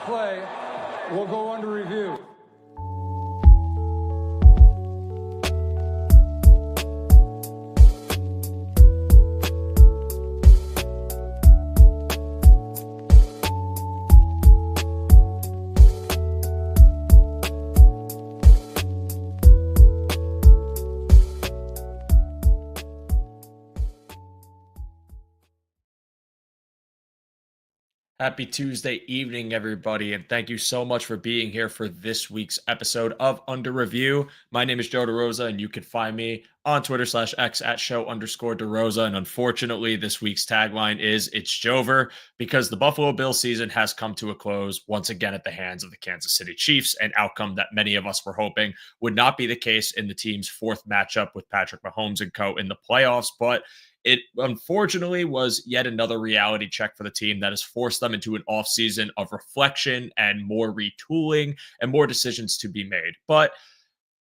play will go under review. Happy Tuesday evening, everybody, and thank you so much for being here for this week's episode of Under Review. My name is Joe DeRosa, and you can find me on Twitter/X at @show_DeRosa. And unfortunately, this week's tagline is "It's Jover," because the Buffalo Bills season has come to a close once again at the hands of the Kansas City Chiefs, an outcome that many of us were hoping would not be the case in the team's fourth matchup with Patrick Mahomes and co. in the playoffs, but it unfortunately was yet another reality check for the team that has forced them into an offseason of reflection and more retooling and more decisions to be made. But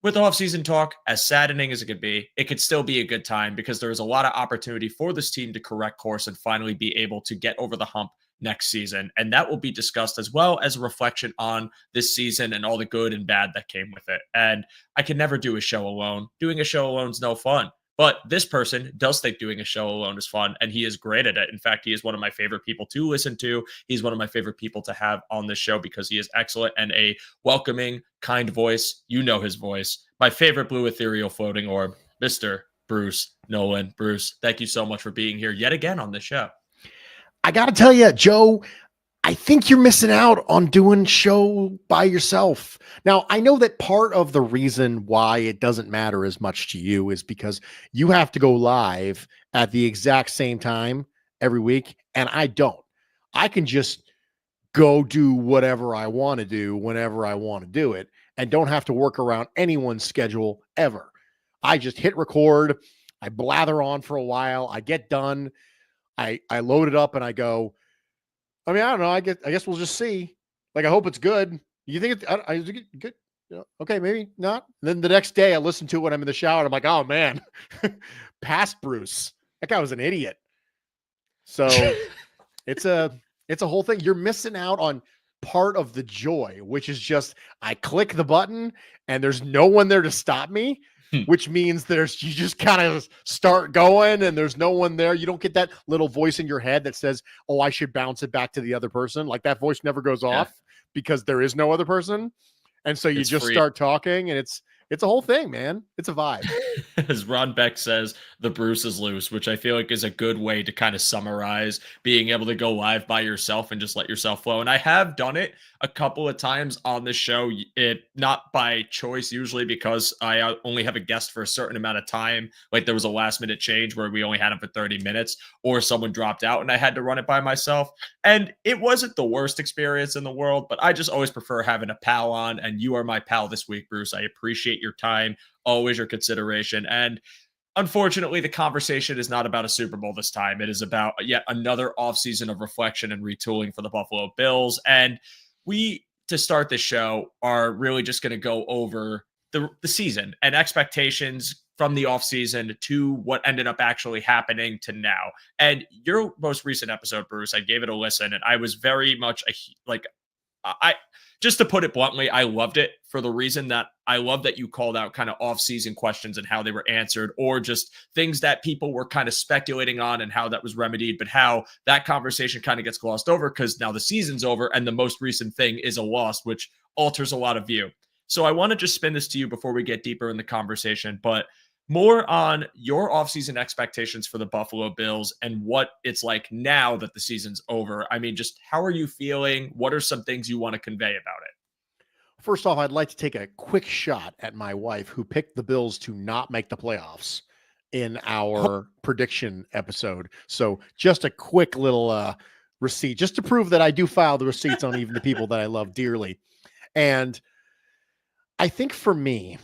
with offseason talk, as saddening as it could be, it could still be a good time because there is a lot of opportunity for this team to correct course and finally be able to get over the hump next season. And that will be discussed as well as a reflection on this season and all the good and bad that came with it. And I can never do a show alone. Doing a show alone is no fun. But this person does think doing a show alone is fun, and he is great at it. In fact, he is one of my favorite people to listen to. He's one of my favorite people to have on this show because he is excellent and a welcoming, kind voice. You know his voice. My favorite blue ethereal floating orb, Mr. Bruce Nolan. Bruce, thank you so much for being here yet again on the show. I got to tell you, Joe, I think you're missing out on doing show by yourself. Now, I know that part of the reason why it doesn't matter as much to you is because you have to go live at the exact same time every week, and I don't. I can just go do whatever I want to do whenever I want to do it and don't have to work around anyone's schedule ever. I just hit record, I blather on for a while, I get done, I load it up, and I go, I mean, I don't know. I guess we'll just see. Like, I hope it's good. You think it's good? You know, okay, maybe not. And then the next day I listen to it when I'm in the shower and I'm like, oh man, past Bruce. That guy was an idiot. So it's a whole thing. You're missing out on part of the joy, which is just I click the button and there's no one there to stop me. Which means you just kind of start going and there's no one there. You don't get that little voice in your head that says, oh, I should bounce it back to the other person. Like that voice never goes off because there is no other person. And so you just start talking and it's a whole thing, man. It's a vibe. As Ron Beck says, the Bruce is loose, which I feel like is a good way to kind of summarize being able to go live by yourself and just let yourself flow. And I have done it a couple of times on the show, it not by choice, usually because I only have a guest for a certain amount of time. Like there was a last minute change where we only had him for 30 minutes or someone dropped out and I had to run it by myself. And it wasn't the worst experience in the world, but I just always prefer having a pal on, and you are my pal this week, Bruce. I appreciate your time, always your consideration. And unfortunately, the conversation is not about a Super Bowl this time. It is about yet another offseason of reflection and retooling for the Buffalo Bills. And we, to start this show, are really just going to go over the season and expectations from the offseason to what ended up actually happening to now. And your most recent episode, Bruce, I gave it a listen, and I was very much just to put it bluntly, I loved it for the reason that I love that you called out kind of off-season questions and how they were answered, or just things that people were kind of speculating on and how that was remedied, but how that conversation kind of gets glossed over because now the season's over and the most recent thing is a loss, which alters a lot of view. So I want to just spin this to you before we get deeper in the conversation, but more on your offseason expectations for the Buffalo Bills and what it's like now that the season's over. I mean, just how are you feeling? What are some things you want to convey about it? First off, I'd like to take a quick shot at my wife who picked the Bills to not make the playoffs in our prediction episode. So just a quick little receipt, just to prove that I do file the receipts on even the people that I love dearly. And I think for me,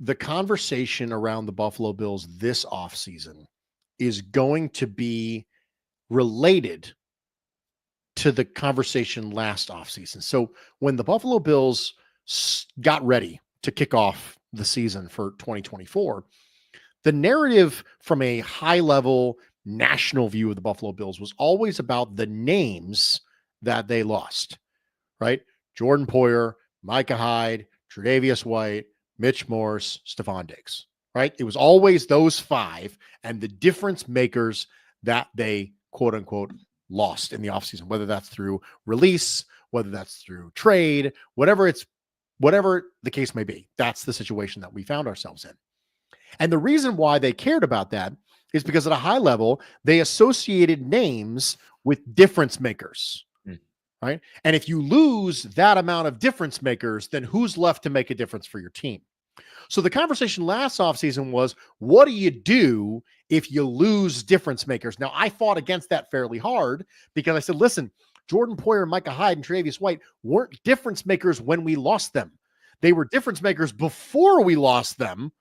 the conversation around the Buffalo Bills this offseason is going to be related to the conversation last offseason. So when the Buffalo Bills got ready to kick off the season for 2024, the narrative from a high-level national view of the Buffalo Bills was always about the names that they lost, right? Jordan Poyer, Micah Hyde, Tre'Davious White, Mitch Morse, Stephon Diggs, right? It was always those five and the difference makers that they quote unquote lost in the offseason, whether that's through release, whether that's through trade, whatever the case may be. That's the situation that we found ourselves in. And the reason why they cared about that is because at a high level, they associated names with difference makers, right? And if you lose that amount of difference makers, then who's left to make a difference for your team? So the conversation last offseason was, what do you do if you lose difference makers? Now, I fought against that fairly hard because I said, listen, Jordan Poyer, Micah Hyde, and Tre'Davious White weren't difference makers when we lost them. They were difference makers before we lost them,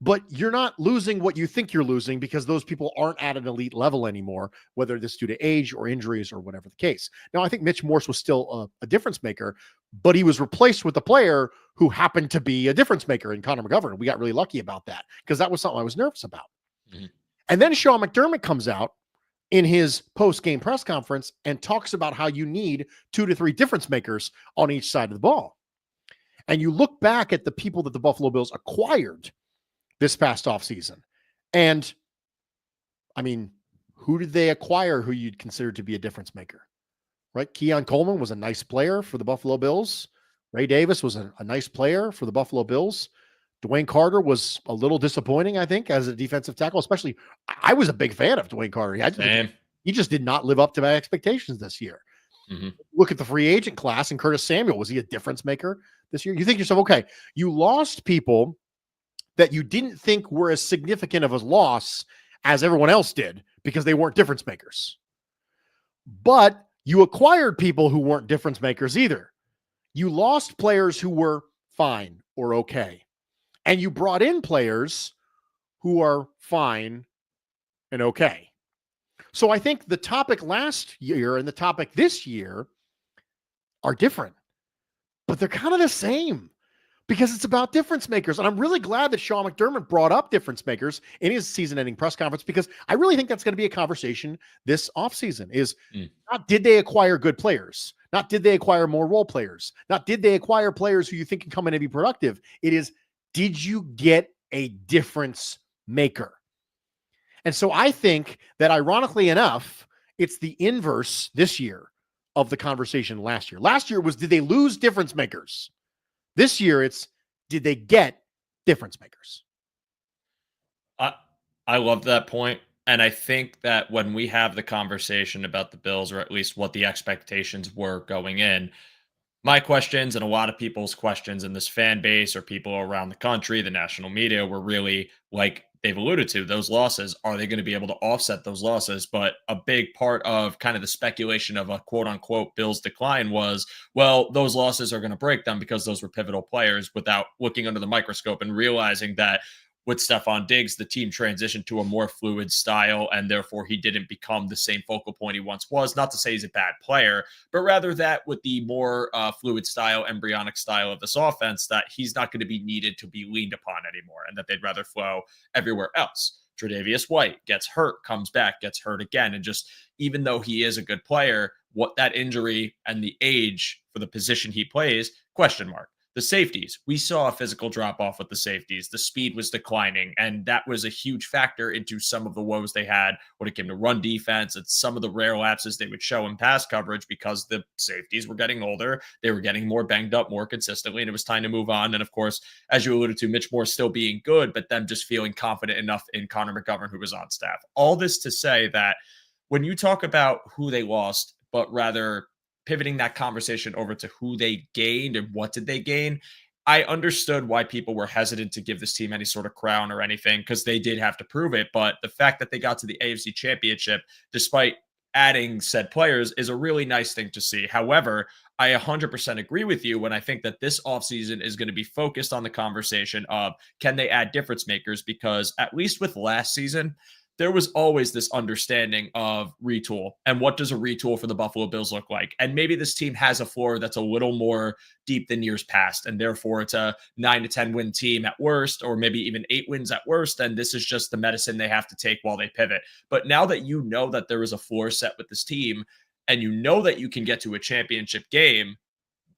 but you're not losing what you think you're losing because those people aren't at an elite level anymore, whether this due to age or injuries or whatever the case. Now, I think Mitch Morse was still a difference maker, but he was replaced with a player who happened to be a difference maker in Connor McGovern. We got really lucky about that because that was something I was nervous about. Mm-hmm. And then Sean McDermott comes out in his post-game press conference and talks about how you need 2 to 3 difference makers on each side of the ball. And you look back at the people that the Buffalo Bills acquired this past offseason. And I mean, who did they acquire who you'd consider to be a difference maker, right? Keon Coleman was a nice player for the Buffalo Bills. Ray Davis was a nice player for the Buffalo Bills. Dwayne Carter was a little disappointing, I think, as a defensive tackle, especially I was a big fan of Dwayne Carter. He just did not live up to my expectations this year. Mm-hmm. Look at the free agent class and Curtis Samuel. Was he a difference maker this year? You think to yourself, okay, you lost people that you didn't think were as significant of a loss as everyone else did because they weren't difference makers. But you acquired people who weren't difference makers either. You lost players who were fine or okay. And you brought in players who are fine and okay. So I think the topic last year and the topic this year are different, but they're kind of the same because it's about difference makers. And I'm really glad that Sean McDermott brought up difference makers in his season-ending press conference because I really think that's going to be a conversation this offseason is not did they acquire good players, not did they acquire more role players, not did they acquire players who you think can come in and be productive. It is, did you get a difference maker? And so I think that ironically enough, it's the inverse this year of the conversation last year. Last year was, did they lose difference makers? This year it's, did they get difference makers? I love that point. And I think that when we have the conversation about the Bills, or at least what the expectations were going in, my questions and a lot of people's questions in this fan base or people around the country, the national media, were really like they've alluded to those losses. Are they going to be able to offset those losses? But a big part of kind of the speculation of a quote unquote Bills decline was, well, those losses are going to break them because those were pivotal players, without looking under the microscope and realizing that with Stephon Diggs, the team transitioned to a more fluid style, and therefore he didn't become the same focal point he once was. Not to say he's a bad player, but rather that with the more fluid style, embryonic style of this offense, that he's not going to be needed to be leaned upon anymore, and that they'd rather flow everywhere else. Tre'Davious White gets hurt, comes back, gets hurt again, and just even though he is a good player, what that injury and the age for the position he plays, question mark. The safeties, we saw a physical drop off with the safeties. The speed was declining, and that was a huge factor into some of the woes they had when it came to run defense and some of the rare lapses they would show in pass coverage because the safeties were getting older. They were getting more banged up more consistently, and it was time to move on. And of course, as you alluded to, Mitch Morse still being good, but them just feeling confident enough in Connor McGovern, who was on staff. All this to say that when you talk about who they lost, but rather pivoting that conversation over to who they gained and what did they gain, I understood why people were hesitant to give this team any sort of crown or anything because they did have to prove it. But the fact that they got to the AFC Championship, despite adding said players, is a really nice thing to see. However, I 100% agree with you when I think that this offseason is going to be focused on the conversation of can they add difference makers, because at least with last season, there was always this understanding of retool and what does a retool for the Buffalo Bills look like. And maybe this team has a floor that's a little more deep than years past, and therefore it's a 9 to 10 win team at worst, or maybe even 8 wins at worst. And this is just the medicine they have to take while they pivot. But now that you know that there is a floor set with this team, and you know that you can get to a championship game,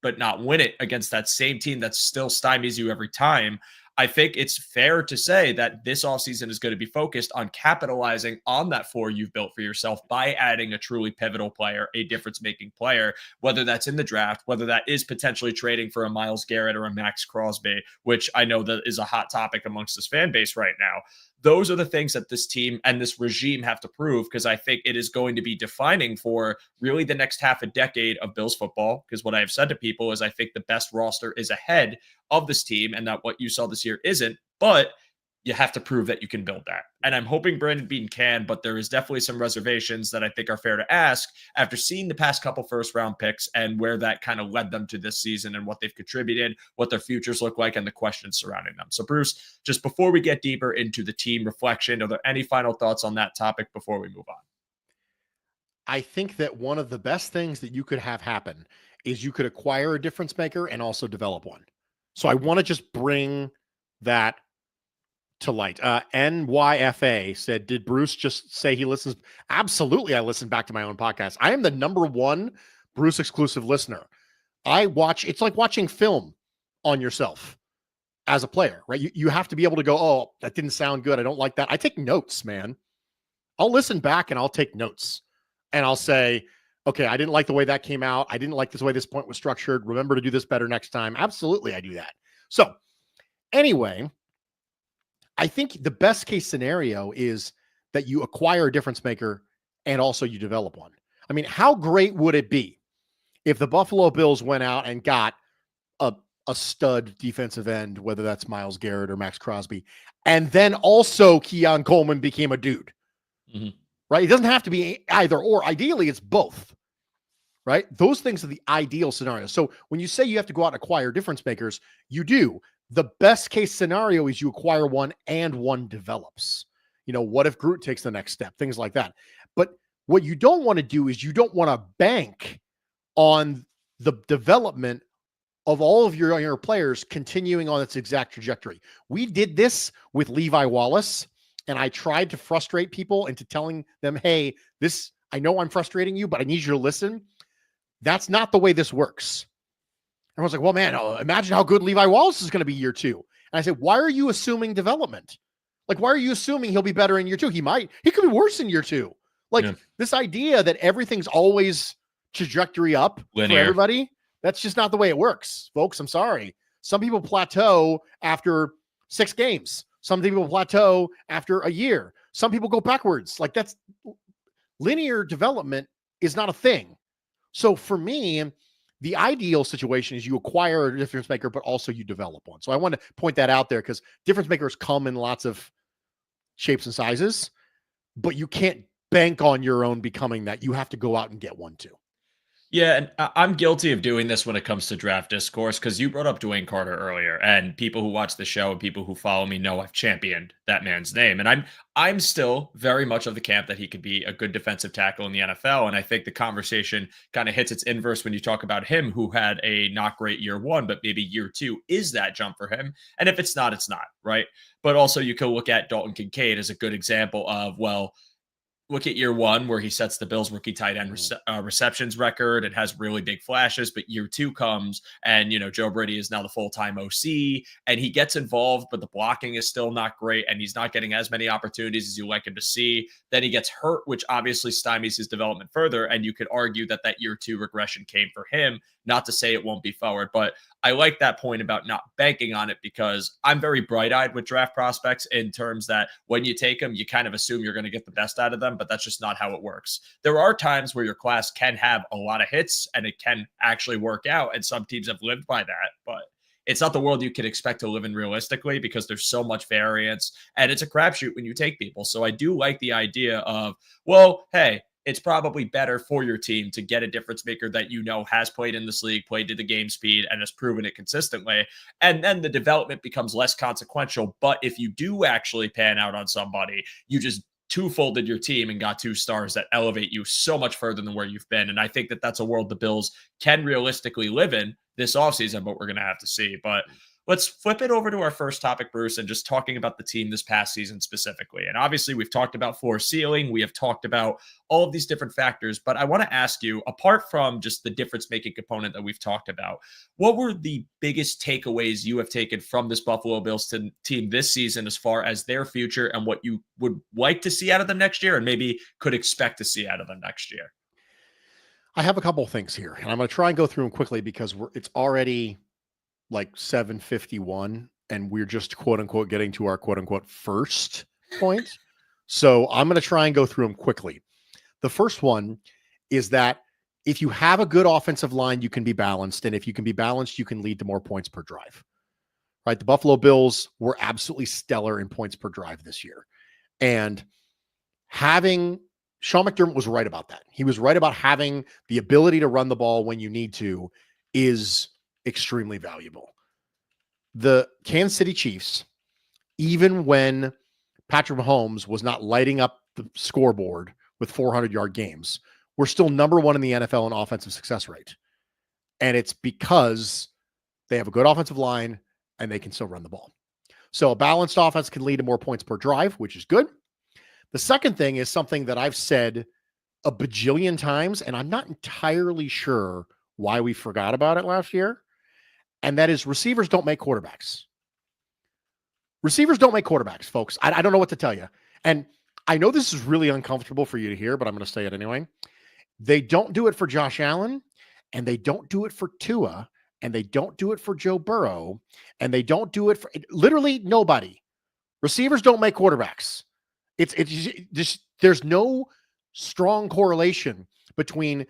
but not win it against that same team that still stymies you every time. I think it's fair to say that this offseason is going to be focused on capitalizing on that floor you've built for yourself by adding a truly pivotal player, a difference-making player, whether that's in the draft, whether that is potentially trading for a Myles Garrett or a Max Crosby, which I know that is a hot topic amongst this fan base right now. Those are the things that this team and this regime have to prove, because I think it is going to be defining for really the next half a decade of Bills football. Because what I have said to people is I think the best roster is ahead of this team and that what you saw this year isn't, but you have to prove that you can build that. And I'm hoping Brandon Beane can, but there is definitely some reservations that I think are fair to ask after seeing the past couple first round picks and where that kind of led them to this season and what they've contributed, what their futures look like, and the questions surrounding them. So Bruce, just before we get deeper into the team reflection, are there any final thoughts on that topic before we move on? I think that one of the best things that you could have happen is you could acquire a difference maker and also develop one. So I want to just bring that to light. NYFA said, did Bruce just say he listens? Absolutely. I listen back to my own podcast. I am the #1 Bruce exclusive listener. It's like watching film on yourself as a player, right? You have to be able to go, oh, that didn't sound good. I don't like that. I take notes, man. I'll listen back and I'll take notes and I'll say, okay, I didn't like the way that came out. I didn't like this way this point was structured. Remember to do this better next time. Absolutely, I do that. So anyway, I think the best case scenario is that you acquire a difference maker and also you develop one. I mean, how great would it be if the Buffalo Bills went out and got a stud defensive end, whether that's Myles Garrett or Max Crosby, and then also Keon Coleman became a dude, right? It doesn't have to be either or. Ideally, it's both. Right? Those things are the ideal scenario. So when you say you have to go out and acquire difference makers, you do. The best case scenario is you acquire one and one develops. You know, what if Groot takes the next step? Things like that. But what you don't want to do is you don't want to bank on the development of all of your players continuing on its exact trajectory. We did this with Levi Wallace, and I tried to frustrate people into telling them, hey, I know I'm frustrating you, but I need you to listen. That's not the way this works. Everyone's like, well, man, imagine how good Levi Wallace is going to be year 2. And I said, why are you assuming development? Like, why are you assuming he'll be better in year 2? He could be worse in year 2. Like this idea that everything's always trajectory up linear for everybody. That's just not the way it works, folks. I'm sorry. Some people plateau after 6 games. Some people plateau after a year. Some people go backwards. Like that's linear development is not a thing. So for me, the ideal situation is you acquire a difference maker, but also you develop one. So I want to point that out there because difference makers come in lots of shapes and sizes, but you can't bank on your own becoming that. You have to go out and get one too. Yeah, and I'm guilty of doing this when it comes to draft discourse because you brought up Dwayne Carter earlier, and people who watch the show and people who follow me know I've championed that man's name, and I'm still very much of the camp that he could be a good defensive tackle in the NFL, and I think the conversation kind of hits its inverse when you talk about him, who had a not great year 1, but maybe year 2 is that jump for him, and if it's not, it's not, right? But also you could look at Dalton Kincaid as a good example of, well, look at year 1 where he sets the Bills rookie tight end receptions record and has really big flashes, but year 2 comes and, Joe Brady is now the full-time OC and he gets involved, but the blocking is still not great and he's not getting as many opportunities as you like him to see. Then he gets hurt, which obviously stymies his development further. And you could argue that year 2 regression came for him, not to say it won't be forward, but I like that point about not banking on it because I'm very bright-eyed with draft prospects in terms that when you take them, you kind of assume you're going to get the best out of them, but that's just not how it works. There are times where your class can have a lot of hits and it can actually work out, and some teams have lived by that, but it's not the world you can expect to live in realistically because there's so much variance and it's a crapshoot when you take people. So I do like the idea of, well, hey, it's probably better for your team to get a difference maker that has played in this league, played to the game speed, and has proven it consistently. And then the development becomes less consequential. But if you do actually pan out on somebody, you just two-folded your team and got 2 stars that elevate you so much further than where you've been. And I think that's a world the Bills can realistically live in this offseason, but we're going to have to see. But let's flip it over to our first topic, Bruce, and just talking about the team this past season specifically. And obviously, we've talked about floor ceiling. We have talked about all of these different factors. But I want to ask you, apart from just the difference-making component that we've talked about, what were the biggest takeaways you have taken from this Buffalo Bills team this season as far as their future and what you would like to see out of them next year and maybe could expect to see out of them next year? I have a couple of things here, and I'm going to try and go through them quickly because it's already like 7:51 and we're just quote unquote getting to our quote unquote first point. So I'm going to try and go through them quickly. The first one is that if you have a good offensive line, you can be balanced. And if you can be balanced, you can lead to more points per drive, right? The Buffalo Bills were absolutely stellar in points per drive this year. And having Sean McDermott was right about that. He was right about having the ability to run the ball when you need to is extremely valuable. The Kansas City Chiefs, even when Patrick Mahomes was not lighting up the scoreboard with 400-yard games, were still number one in the NFL in offensive success rate. And it's because they have a good offensive line and they can still run the ball. So a balanced offense can lead to more points per drive, which is good. The second thing is something that I've said a bajillion times, and I'm not entirely sure why we forgot about it last year, and that is receivers don't make quarterbacks. Receivers don't make quarterbacks, folks. I don't know what to tell you. And I know this is really uncomfortable for you to hear, but I'm going to say it anyway. They don't do it for Josh Allen, and they don't do it for Tua, and they don't do it for Joe Burrow, and they don't do it for literally nobody. Receivers don't make quarterbacks. It's just there's no strong correlation between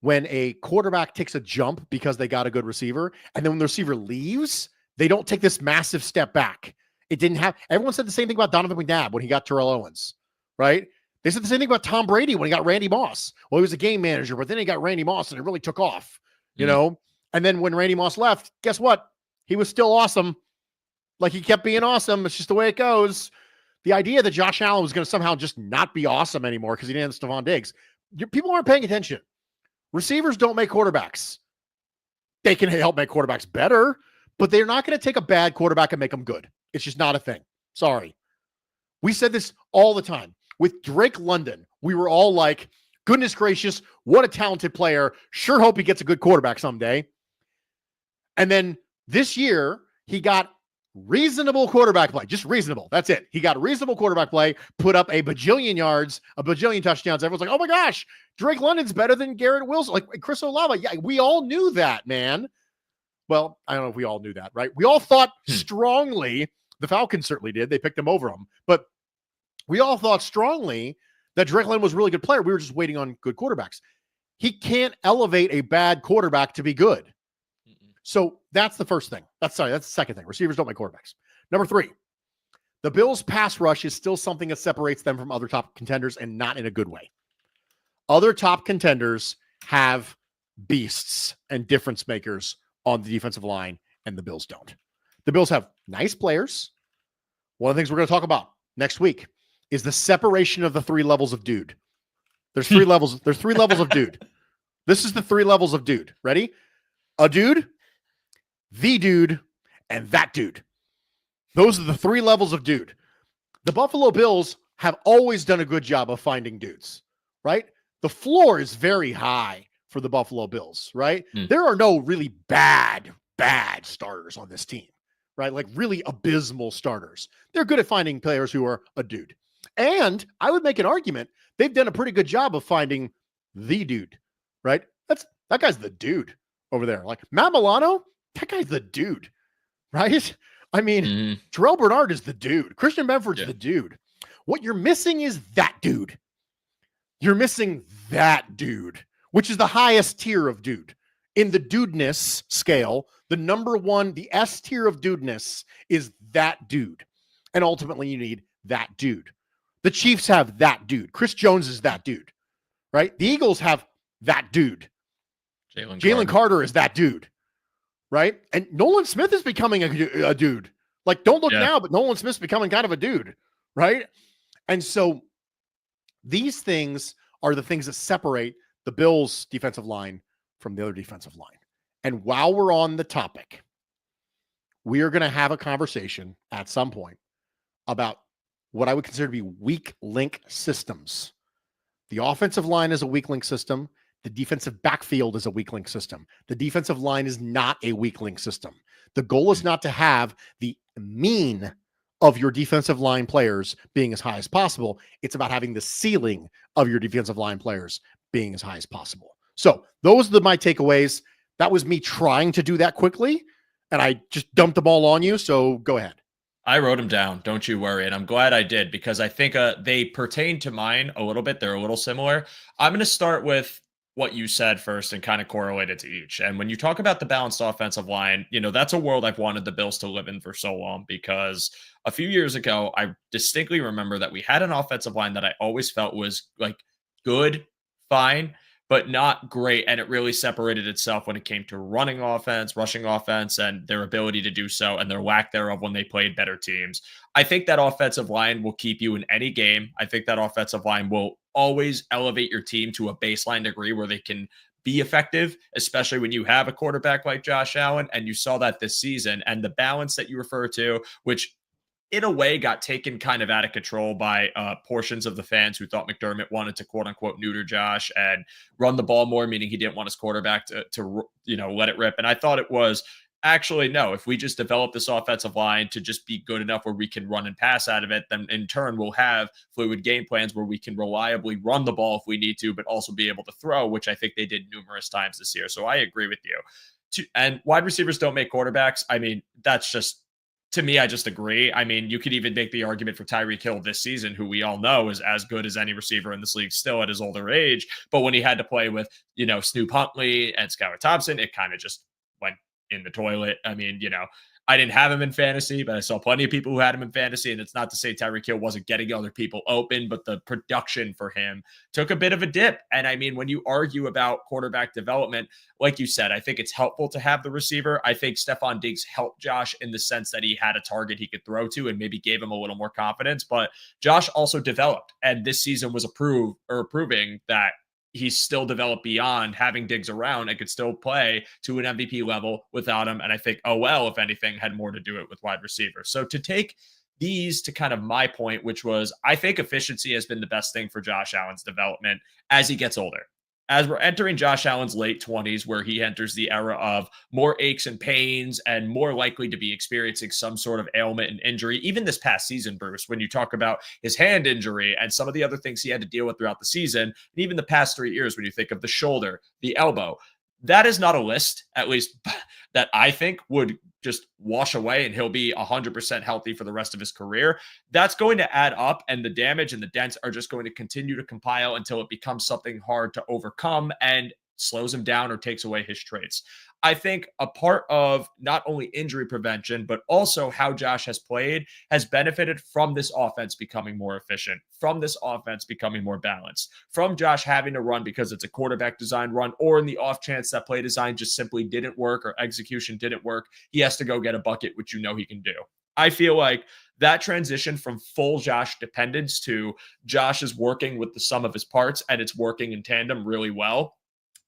when a quarterback takes a jump because they got a good receiver, and then when the receiver leaves, they don't take this massive step back. It didn't have. Everyone said the same thing about Donovan McNabb when he got Terrell Owens, right? They said the same thing about Tom Brady when he got Randy Moss. Well, he was a game manager, but then he got Randy Moss, and it really took off, you know? And then when Randy Moss left, guess what? He was still awesome. Like, he kept being awesome. It's just the way it goes. The idea that Josh Allen was going to somehow just not be awesome anymore because he didn't have Stephon Diggs. People aren't paying attention. Receivers don't make quarterbacks. They can help make quarterbacks better, but they're not going to take a bad quarterback and make them good. It's just not a thing. Sorry. We said this all the time. With Drake London, we were all like, goodness gracious, what a talented player. Sure hope he gets a good quarterback someday. And then this year, he got reasonable quarterback play. Just reasonable. That's it. He got reasonable quarterback play, put up a bajillion yards, a bajillion touchdowns. Everyone's like, oh my gosh, Drake London's better than Garrett Wilson. Like Chris Olave. Yeah, we all knew that, man. Well, I don't know if we all knew that, right? We all thought strongly, the Falcons certainly did. They picked him over him. But we all thought strongly that Drake London was a really good player. We were just waiting on good quarterbacks. He can't elevate a bad quarterback to be good. So that's the first thing. That's the second thing. Receivers don't make quarterbacks. Number 3, the Bills' pass rush is still something that separates them from other top contenders, and not in a good way. Other top contenders have beasts and difference makers on the defensive line, and the Bills don't. The Bills have nice players. One of the things we're going to talk about next week is the separation of the 3 levels of dude. There's 3 levels. There's 3 levels of dude. This is the 3 levels of dude. Ready? A dude, the dude, and that dude. Those are the 3 levels of dude. The Buffalo Bills have always done a good job of finding dudes, right? The floor is very high for the Buffalo Bills, right? There are no really bad starters on this team, right? Like really abysmal starters. They're good at finding players who are a dude. And I would make an argument they've done a pretty good job of finding the dude, right? That guy's the dude over there. Like Matt Milano, that guy's the dude, right? I mean, Terrell Bernard is the dude. Christian Benford's the dude. What you're missing is that dude. You're missing that dude, which is the highest tier of dude. In the dudeness scale, the number 1, the S tier of dudeness is that dude. And ultimately, you need that dude. The Chiefs have that dude. Chris Jones is that dude, right? The Eagles have that dude. Jalen Carter is that dude, right? And Nolan Smith is becoming a dude. Like, don't look now, but Nolan Smith's becoming kind of a dude, right? And so these things are the things that separate the Bills' defensive line from the other defensive line. And while we're on the topic, we are going to have a conversation at some point about what I would consider to be weak link systems. The offensive line is a weak link system. The defensive backfield is a weak link system. The defensive line is not a weak link system. The goal is not to have the mean of your defensive line players being as high as possible. It's about having the ceiling of your defensive line players being as high as possible. So those are my takeaways. That was me trying to do that quickly, and I just dumped them all on you. So go ahead. I wrote them down. Don't you worry. And I'm glad I did, because I think they pertain to mine a little bit. They're a little similar. I'm going to start with what you said first and kind of correlate it to each. And when you talk about the balanced offensive line, that's a world I've wanted the Bills to live in for so long, because a few years ago, I distinctly remember that we had an offensive line that I always felt was like good, fine, but not great. And it really separated itself when it came to running offense, rushing offense, and their ability to do so, and their lack thereof when they played better teams. I think that offensive line will keep you in any game. I think that offensive line will always elevate your team to a baseline degree where they can be effective, especially when you have a quarterback like Josh Allen. And you saw that this season. And the balance that you refer to, which in a way got taken kind of out of control by portions of the fans who thought McDermott wanted to quote unquote neuter Josh and run the ball more, meaning he didn't want his quarterback to let it rip. And I thought it was actually, no, if we just develop this offensive line to just be good enough where we can run and pass out of it, then in turn we'll have fluid game plans where we can reliably run the ball if we need to, but also be able to throw, which I think they did numerous times this year. So I agree with you. And wide receivers don't make quarterbacks. I mean, that's just, to me, I just agree. I mean, you could even make the argument for Tyreek Hill this season, who we all know is as good as any receiver in this league still at his older age. But when he had to play with, Snoop Huntley and Skylar Thompson, it kind of just went in the toilet. I mean, I didn't have him in fantasy, but I saw plenty of people who had him in fantasy. And it's not to say Tyreek Hill wasn't getting other people open, but the production for him took a bit of a dip. And I mean, when you argue about quarterback development, like you said, I think it's helpful to have the receiver. I think Stephon Diggs helped Josh in the sense that he had a target he could throw to and maybe gave him a little more confidence. But Josh also developed. And this season was proving that he's still developed beyond having Diggs around and could still play to an MVP level without him. And I think OL, if anything, had more to do it with wide receivers. So to take these to kind of my point, which was, I think efficiency has been the best thing for Josh Allen's development as he gets older. As we're entering Josh Allen's late 20s, where he enters the era of more aches and pains and more likely to be experiencing some sort of ailment and injury. Even this past season, Bruce, when you talk about his hand injury and some of the other things he had to deal with throughout the season, and even the past 3 years, when you think of the shoulder, the elbow, that is not a list, at least that I think would just wash away and he'll be 100% healthy for the rest of his career. That's going to add up, and the damage and the dents are just going to continue to compile until it becomes something hard to overcome and slows him down or takes away his traits. I think a part of not only injury prevention, but also how Josh has played has benefited from this offense becoming more efficient, from this offense becoming more balanced, from Josh having to run because it's a quarterback design run, or in the off chance that play design just simply didn't work or execution didn't work, he has to go get a bucket, which he can do. I feel like that transition from full Josh dependence to Josh is working with the sum of his parts and it's working in tandem really well,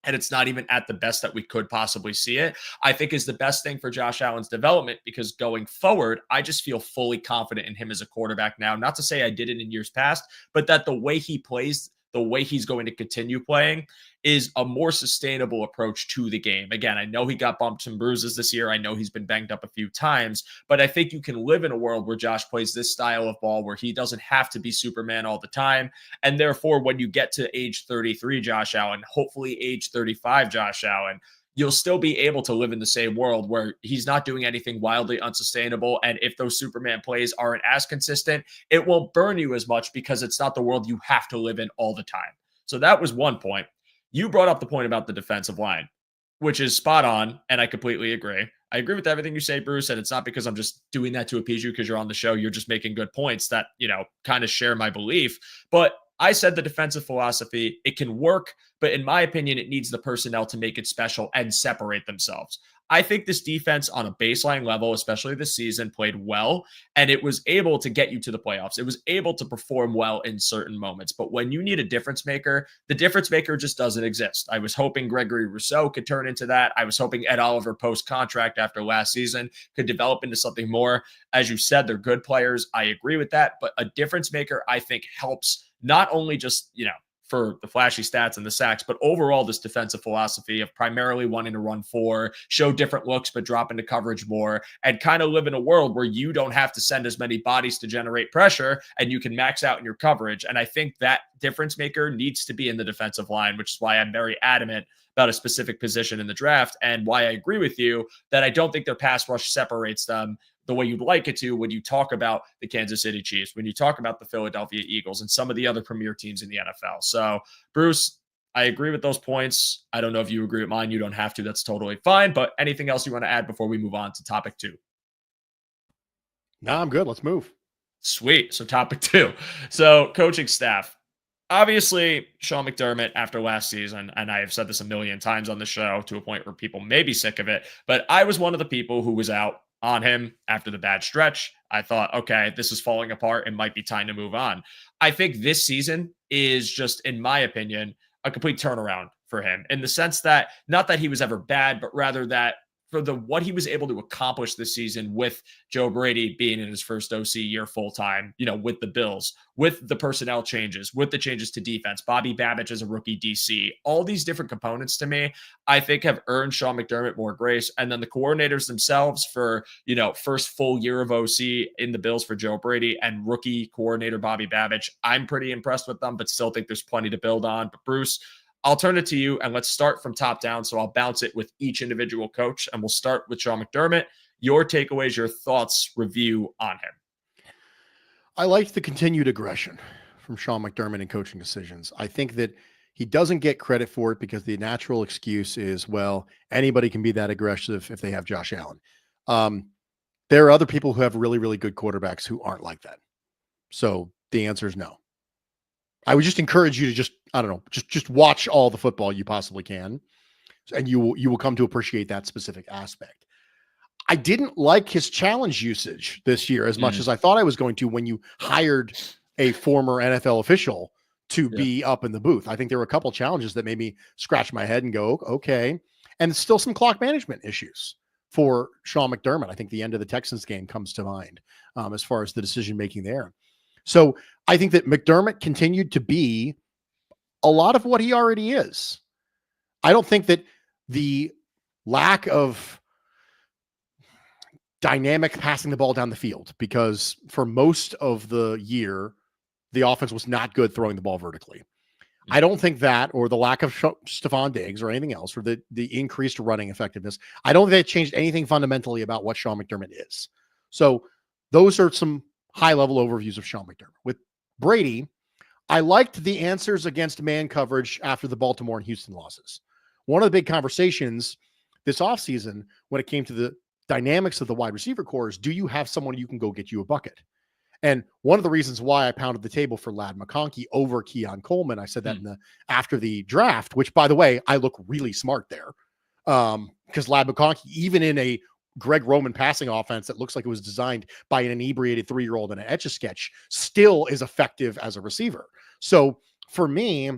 and it's not even at the best that we could possibly see it, I think is the best thing for Josh Allen's development, because going forward, I just feel fully confident in him as a quarterback now. Not to say I didn't in years past, but that the way he plays, the way he's going to continue playing is a more sustainable approach to the game. Again, I know he got bumps and bruises this year. I know he's been banged up a few times, but I think you can live in a world where Josh plays this style of ball where he doesn't have to be Superman all the time. And therefore, when you get to age 33, Josh Allen, hopefully age 35, Josh Allen, you'll still be able to live in the same world where he's not doing anything wildly unsustainable. And if those Superman plays aren't as consistent, it won't burn you as much because it's not the world you have to live in all the time. So that was one point. You brought up the point about the defensive line, which is spot on, and I completely agree. I agree with everything you say, Bruce, and it's not because I'm just doing that to appease you because you're on the show. You're just making good points that, kind of share my belief. But I said the defensive philosophy, it can work, but in my opinion, it needs the personnel to make it special and separate themselves. I think this defense on a baseline level, especially this season, played well, and it was able to get you to the playoffs. It was able to perform well in certain moments. But when you need a difference maker, the difference maker just doesn't exist. I was hoping Gregory Rousseau could turn into that. I was hoping Ed Oliver post-contract after last season could develop into something more. As you said, they're good players. I agree with that. But a difference maker, I think, helps not only just, for the flashy stats and the sacks, but overall this defensive philosophy of primarily wanting to run four, show different looks, but drop into coverage more, and kind of live in a world where you don't have to send as many bodies to generate pressure and you can max out in your coverage. And I think that difference maker needs to be in the defensive line, which is why I'm very adamant about a specific position in the draft, and why I agree with you that I don't think their pass rush separates them the way you'd like it to when you talk about the Kansas City Chiefs, when you talk about the Philadelphia Eagles and some of the other premier teams in the NFL. So, Bruce, I agree with those points. I don't know if you agree with mine. You don't have to. That's totally fine. But anything else you want to add before we move on to topic 2? No, I'm good. Let's move. Sweet. So topic 2. So coaching staff. Obviously, Sean McDermott, after last season, and I have said this a million times on the show to a point where people may be sick of it, but I was one of the people who was out on him after the bad stretch. I thought, okay, this is falling apart. It might be time to move on. I think this season is just, in my opinion, a complete turnaround for him in the sense that not that he was ever bad, but rather that for what he was able to accomplish this season with Joe Brady being in his first OC year full-time, with the Bills, with the personnel changes, with the changes to defense, Bobby Babbage as a rookie DC, all these different components to me, I think have earned Sean McDermott more grace. And then the coordinators themselves for, first full year of OC in the Bills for Joe Brady and rookie coordinator Bobby Babbage, I'm pretty impressed with them, but still think there's plenty to build on. But Bruce, I'll turn it to you, and let's start from top down. So I'll bounce it with each individual coach, and we'll start with Sean McDermott. Your takeaways, your thoughts, review on him. I liked the continued aggression from Sean McDermott in coaching decisions. I think that he doesn't get credit for it because the natural excuse is, well, anybody can be that aggressive if they have Josh Allen. There are other people who have really, really good quarterbacks who aren't like that. So the answer is no. I would just encourage you to just watch all the football you possibly can, and you will come to appreciate that specific aspect. I didn't like his challenge usage this year as much as I thought I was going to when you hired a former NFL official to be up in the booth. I think there were a couple challenges that made me scratch my head and go, okay. And still some clock management issues for Sean McDermott. I think the end of the Texans game comes to mind as far as the decision-making there. So I think that McDermott continued to be a lot of what he already is. I don't think that the lack of dynamic passing the ball down the field, because for most of the year, the offense was not good throwing the ball vertically. I don't think that, or the lack of Stephon Diggs or anything else, or the increased running effectiveness, I don't think that changed anything fundamentally about what Sean McDermott is. So those are some high-level overviews of Sean McDermott. With Brady, I liked the answers against man coverage after the Baltimore and Houston losses. One of the big conversations this offseason when it came to the dynamics of the wide receiver core is, do you have someone you can go get you a bucket? And one of the reasons why I pounded the table for Ladd McConkey over Keon Coleman, I said that after the draft, which, by the way, I look really smart there, because Ladd McConkey, even in a Greg Roman passing offense that looks like it was designed by an inebriated 3-year-old in an Etch-a-Sketch, still is effective as a receiver. So for me,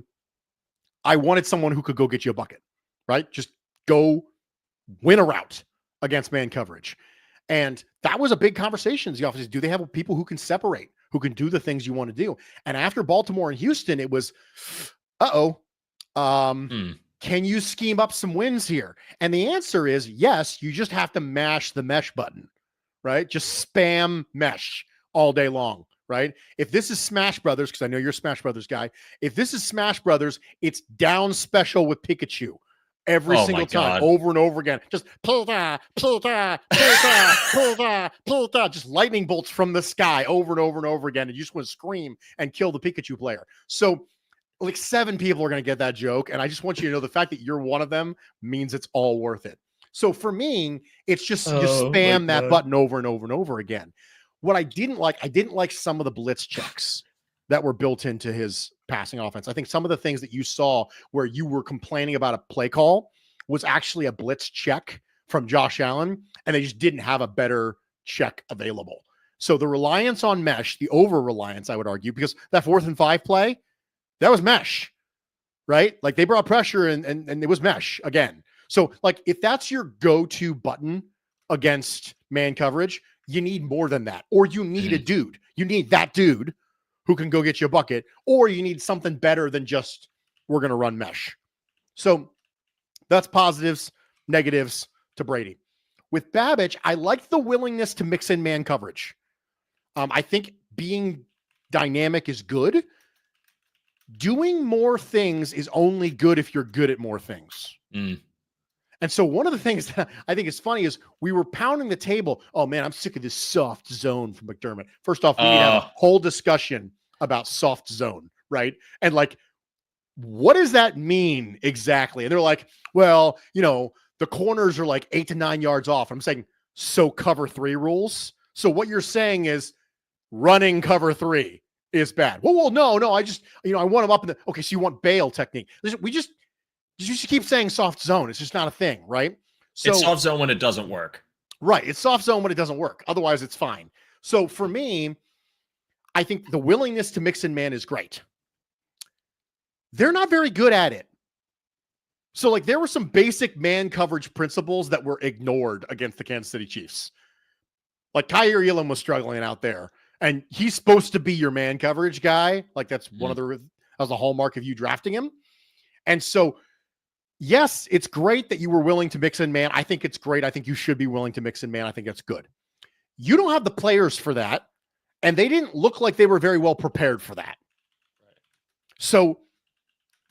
I wanted someone who could go get you a bucket, right? Just go win a route against man coverage. And that was a big conversation. The office, do they have people who can separate, who can do the things you want to do? And after Baltimore and Houston, it was, can you scheme up some wins here? And the answer is yes. You just have to mash the mesh button, right? Just spam mesh all day long, right? If this is Smash Brothers, because I know you're a Smash Brothers guy, if this is Smash Brothers, it's down special with Pikachu every single time, over and over again. Just Pulta, just lightning bolts from the sky over and over and over again. And you just want to scream and kill the Pikachu player. So like 7 people are going to get that joke. And I just want you to know the fact that you're one of them means it's all worth it. So for me, it's just you spam that button over and over and over again. What I didn't like some of the blitz checks that were built into his passing offense. I think some of the things that you saw where you were complaining about a play call was actually a blitz check from Josh Allen, and they just didn't have a better check available. So the reliance on mesh, the over-reliance, I would argue, because that 4th and 5 play, that was mesh, right? Like they brought pressure and it was mesh again. So like if that's your go-to button against man coverage, you need more than that. Or you need a dude. You need that dude who can go get you a bucket, or you need something better than just we're going to run mesh. So that's positives, negatives to Brady. With Babbage, I like the willingness to mix in man coverage. I think being dynamic is good. Doing more things is only good if you're good at more things. And so one of the things that I think is funny is we were pounding the table. Oh man, I'm sick of this soft zone from McDermott. First off, we need to have a whole discussion about soft zone, right? And like, what does that mean exactly? And they're like, well, the corners are like 8 to 9 yards off. I'm saying, so cover 3 rules. So what you're saying is running cover 3 is bad. Well, no. I just, I want them up in the, okay. So you want bail technique. You should keep saying soft zone. It's just not a thing, right? So it's soft zone when it doesn't work. Right. It's soft zone when it doesn't work. Otherwise, it's fine. So for me, I think the willingness to mix in man is great. They're not very good at it. So like there were some basic man coverage principles that were ignored against the Kansas City Chiefs. Like Kyer Elam was struggling out there, and he's supposed to be your man coverage guy. Like that's that was the hallmark of you drafting him. And so yes, it's great that you were willing to mix in man. I think it's great. I think you should be willing to mix in man. I think that's good. You don't have the players for that, and they didn't look like they were very well prepared for that. Right. So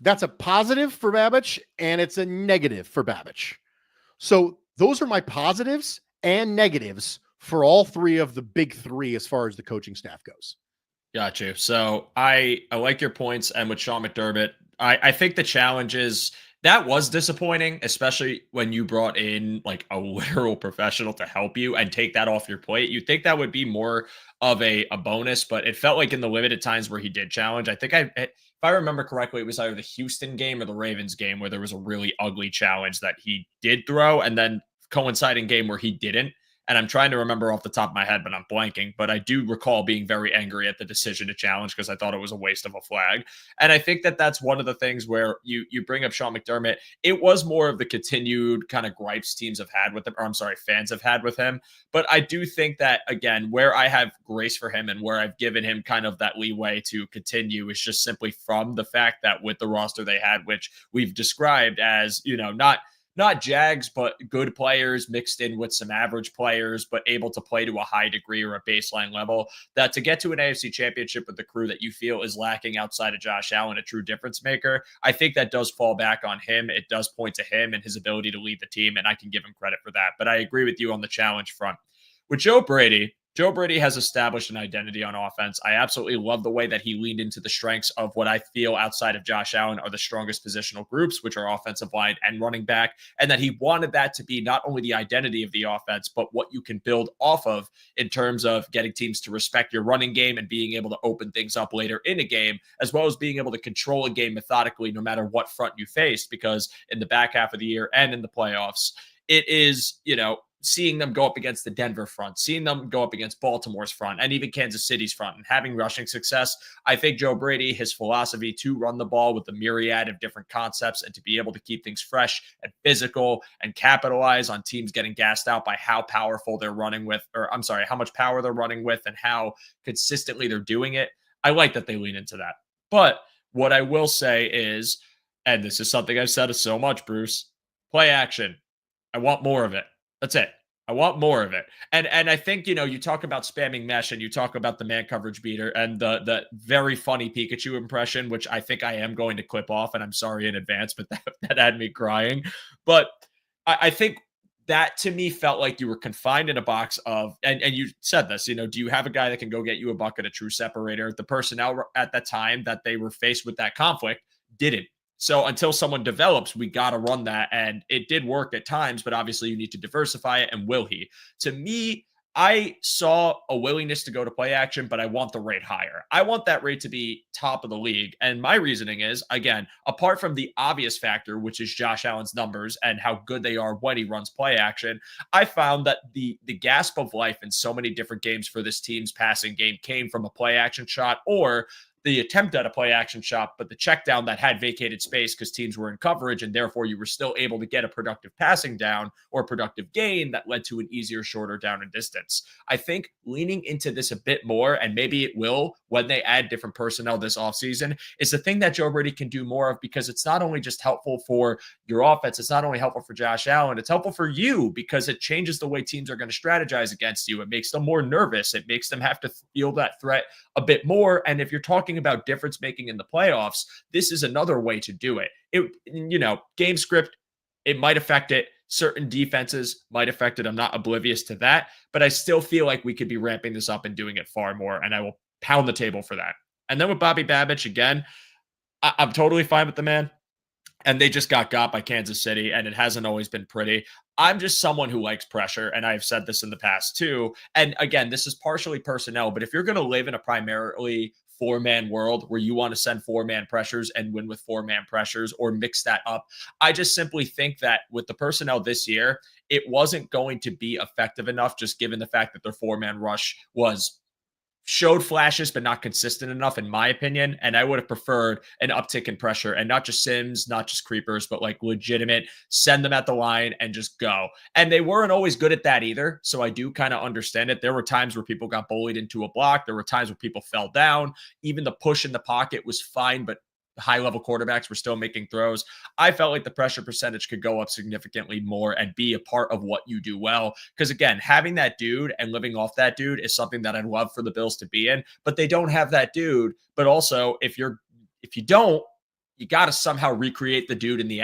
that's a positive for Babbage, and it's a negative for Babbage. So those are my positives and negatives for all 3 of the big 3 as far as the coaching staff goes. Got you. So I like your points, and with Sean McDermott, I think the challenge is that was disappointing, especially when you brought in like a literal professional to help you and take that off your plate. You'd think that would be more of a bonus, but it felt like in the limited times where he did challenge, I think if I remember correctly, it was either the Houston game or the Ravens game where there was a really ugly challenge that he did throw, and then coinciding game where he didn't. And I'm trying to remember off the top of my head, but I'm blanking. But I do recall being very angry at the decision to challenge because I thought it was a waste of a flag. And I think that that's one of the things where you bring up Sean McDermott. It was more of the continued kind of gripes teams have had with him, or I'm sorry, fans have had with him. But I do think that, again, where I have grace for him and where I've given him kind of that leeway to continue is just simply from the fact that with the roster they had, which we've described as, not Jags, but good players mixed in with some average players, but able to play to a high degree or a baseline level, that to get to an AFC championship with the crew that you feel is lacking outside of Josh Allen, a true difference maker, I think that does fall back on him. It does point to him and his ability to lead the team, and I can give him credit for that. But I agree with you on the challenge front. With Joe Brady has established an identity on offense. I absolutely love the way that he leaned into the strengths of what I feel outside of Josh Allen are the strongest positional groups, which are offensive line and running back, and that he wanted that to be not only the identity of the offense, but what you can build off of in terms of getting teams to respect your running game and being able to open things up later in a game, as well as being able to control a game methodically no matter what front you face, because in the back half of the year and in the playoffs, it is, seeing them go up against the Denver front, seeing them go up against Baltimore's front, and even Kansas City's front, and having rushing success. I think Joe Brady, his philosophy to run the ball with a myriad of different concepts and to be able to keep things fresh and physical and capitalize on teams getting gassed out by how powerful they're running with, how much power they're running with and how consistently they're doing it. I like that they lean into that. But what I will say is, and this is something I've said so much, Bruce, play action. I want more of it. That's it. I want more of it. And I think, you talk about spamming mesh and you talk about the man coverage beater and the very funny Pikachu impression, which I think I am going to clip off, and I'm sorry in advance, but that had me crying. But I think that to me felt like you were confined in a box of, and you said this, do you have a guy that can go get you a bucket, a true separator? The personnel at that time that they were faced with that conflict didn't. So until someone develops, we got to run that. And it did work at times, but obviously you need to diversify it. And will he? To me, I saw a willingness to go to play action, but I want the rate higher. I want that rate to be top of the league. And my reasoning is, again, apart from the obvious factor, which is Josh Allen's numbers and how good they are when he runs play action, I found that the gasp of life in so many different games for this team's passing game came from a play action shot or the attempt at a play action shot, but the check down that had vacated space because teams were in coverage, and therefore you were still able to get a productive passing down or productive gain that led to an easier, shorter down and distance. I think leaning into this a bit more, and maybe it will when they add different personnel this offseason, is the thing that Joe Brady can do more of, because it's not only just helpful for your offense, it's not only helpful for Josh Allen, it's helpful for you because it changes the way teams are going to strategize against you. It makes them more nervous. It makes them have to feel that threat a bit more. And if you're talking about difference making in the playoffs, this is another way to do it. Game script, it might affect it. Certain defenses might affect it. I'm not oblivious to that, but I still feel like we could be ramping this up and doing it far more. And I will pound the table for that. And then with Bobby Babich, again, I'm totally fine with the man. And they just got by Kansas City, and it hasn't always been pretty. I'm just someone who likes pressure, and I've said this in the past too. And again, this is partially personnel, but if you're going to live in a primarily four-man world where you want to send four-man pressures and win with four-man pressures or mix that up, I just simply think that with the personnel this year, it wasn't going to be effective enough, just given the fact that their four-man rush showed flashes, but not consistent enough, in my opinion. And I would have preferred an uptick in pressure, and not just Sims, not just creepers, but like legitimate, send them at the line and just go. And they weren't always good at that either. So I do kind of understand it. There were times where people got bullied into a block. There were times where people fell down. Even the push in the pocket was fine, but high-level quarterbacks were still making throws. I felt like the pressure percentage could go up significantly more and be a part of what you do well. Because again, having that dude and living off that dude is something that I'd love for the Bills to be in, but they don't have that dude. But also, if you don't, you got to somehow recreate the dude in the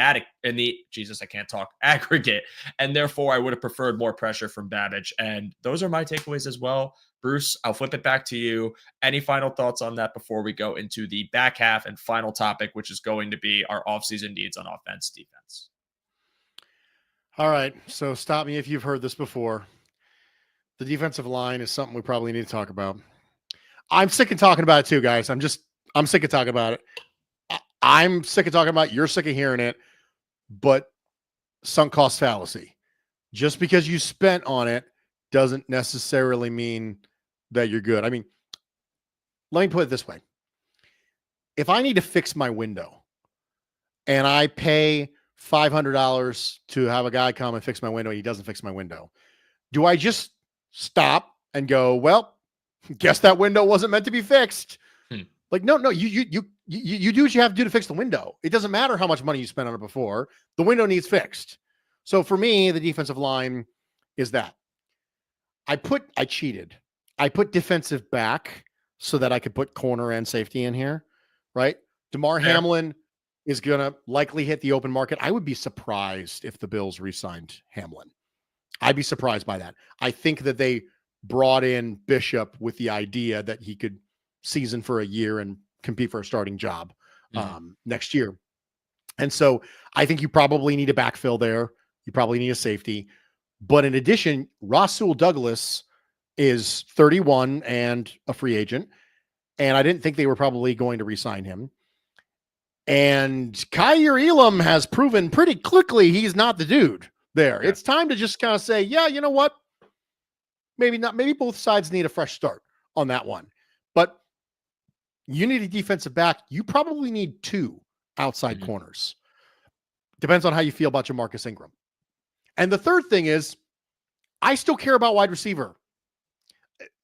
aggregate. And therefore, I would have preferred more pressure from Babich. And those are my takeaways as well. Bruce, I'll flip it back to you. Any final thoughts on that before we go into the back half and final topic, which is going to be our offseason needs on offense, defense? All right. So stop me if you've heard this before. The defensive line is something we probably need to talk about. I'm sick of talking about it too, guys. I'm sick of talking about it. I'm sick of talking about it. You're sick of hearing it. But sunk cost fallacy. Just because you spent on it doesn't necessarily mean that you're good. I mean, let me put it this way. If I need to fix my window and I pay $500 to have a guy come and fix my window, and he doesn't fix my window, do I just stop and go, well, guess that window wasn't meant to be fixed? Like, no, you do what you have to do to fix the window. It doesn't matter how much money you spent on it before. The window needs fixed. So for me, the defensive line is that. I cheated. I put defensive back so that I could put corner and safety in here, right? DeMar Hamlin is going to likely hit the open market. I would be surprised if the Bills re-signed Hamlin. I'd be surprised by that. I think that they brought in Bishop with the idea that he could season for a year and compete for a starting job next year. And so I think you probably need a backfill there. You probably need a safety. But in addition, Rasul Douglas is 31 and a free agent. And I didn't think they were probably going to re-sign him. And Kyer Elam has proven pretty quickly he's not the dude there. Yeah. It's time to just kind of say, yeah, you know what? Maybe not. Maybe both sides need a fresh start on that one. But you need a defensive back. You probably need two outside corners. Depends on how you feel about Jamarcus Ingram. And the third thing is, I still care about wide receiver.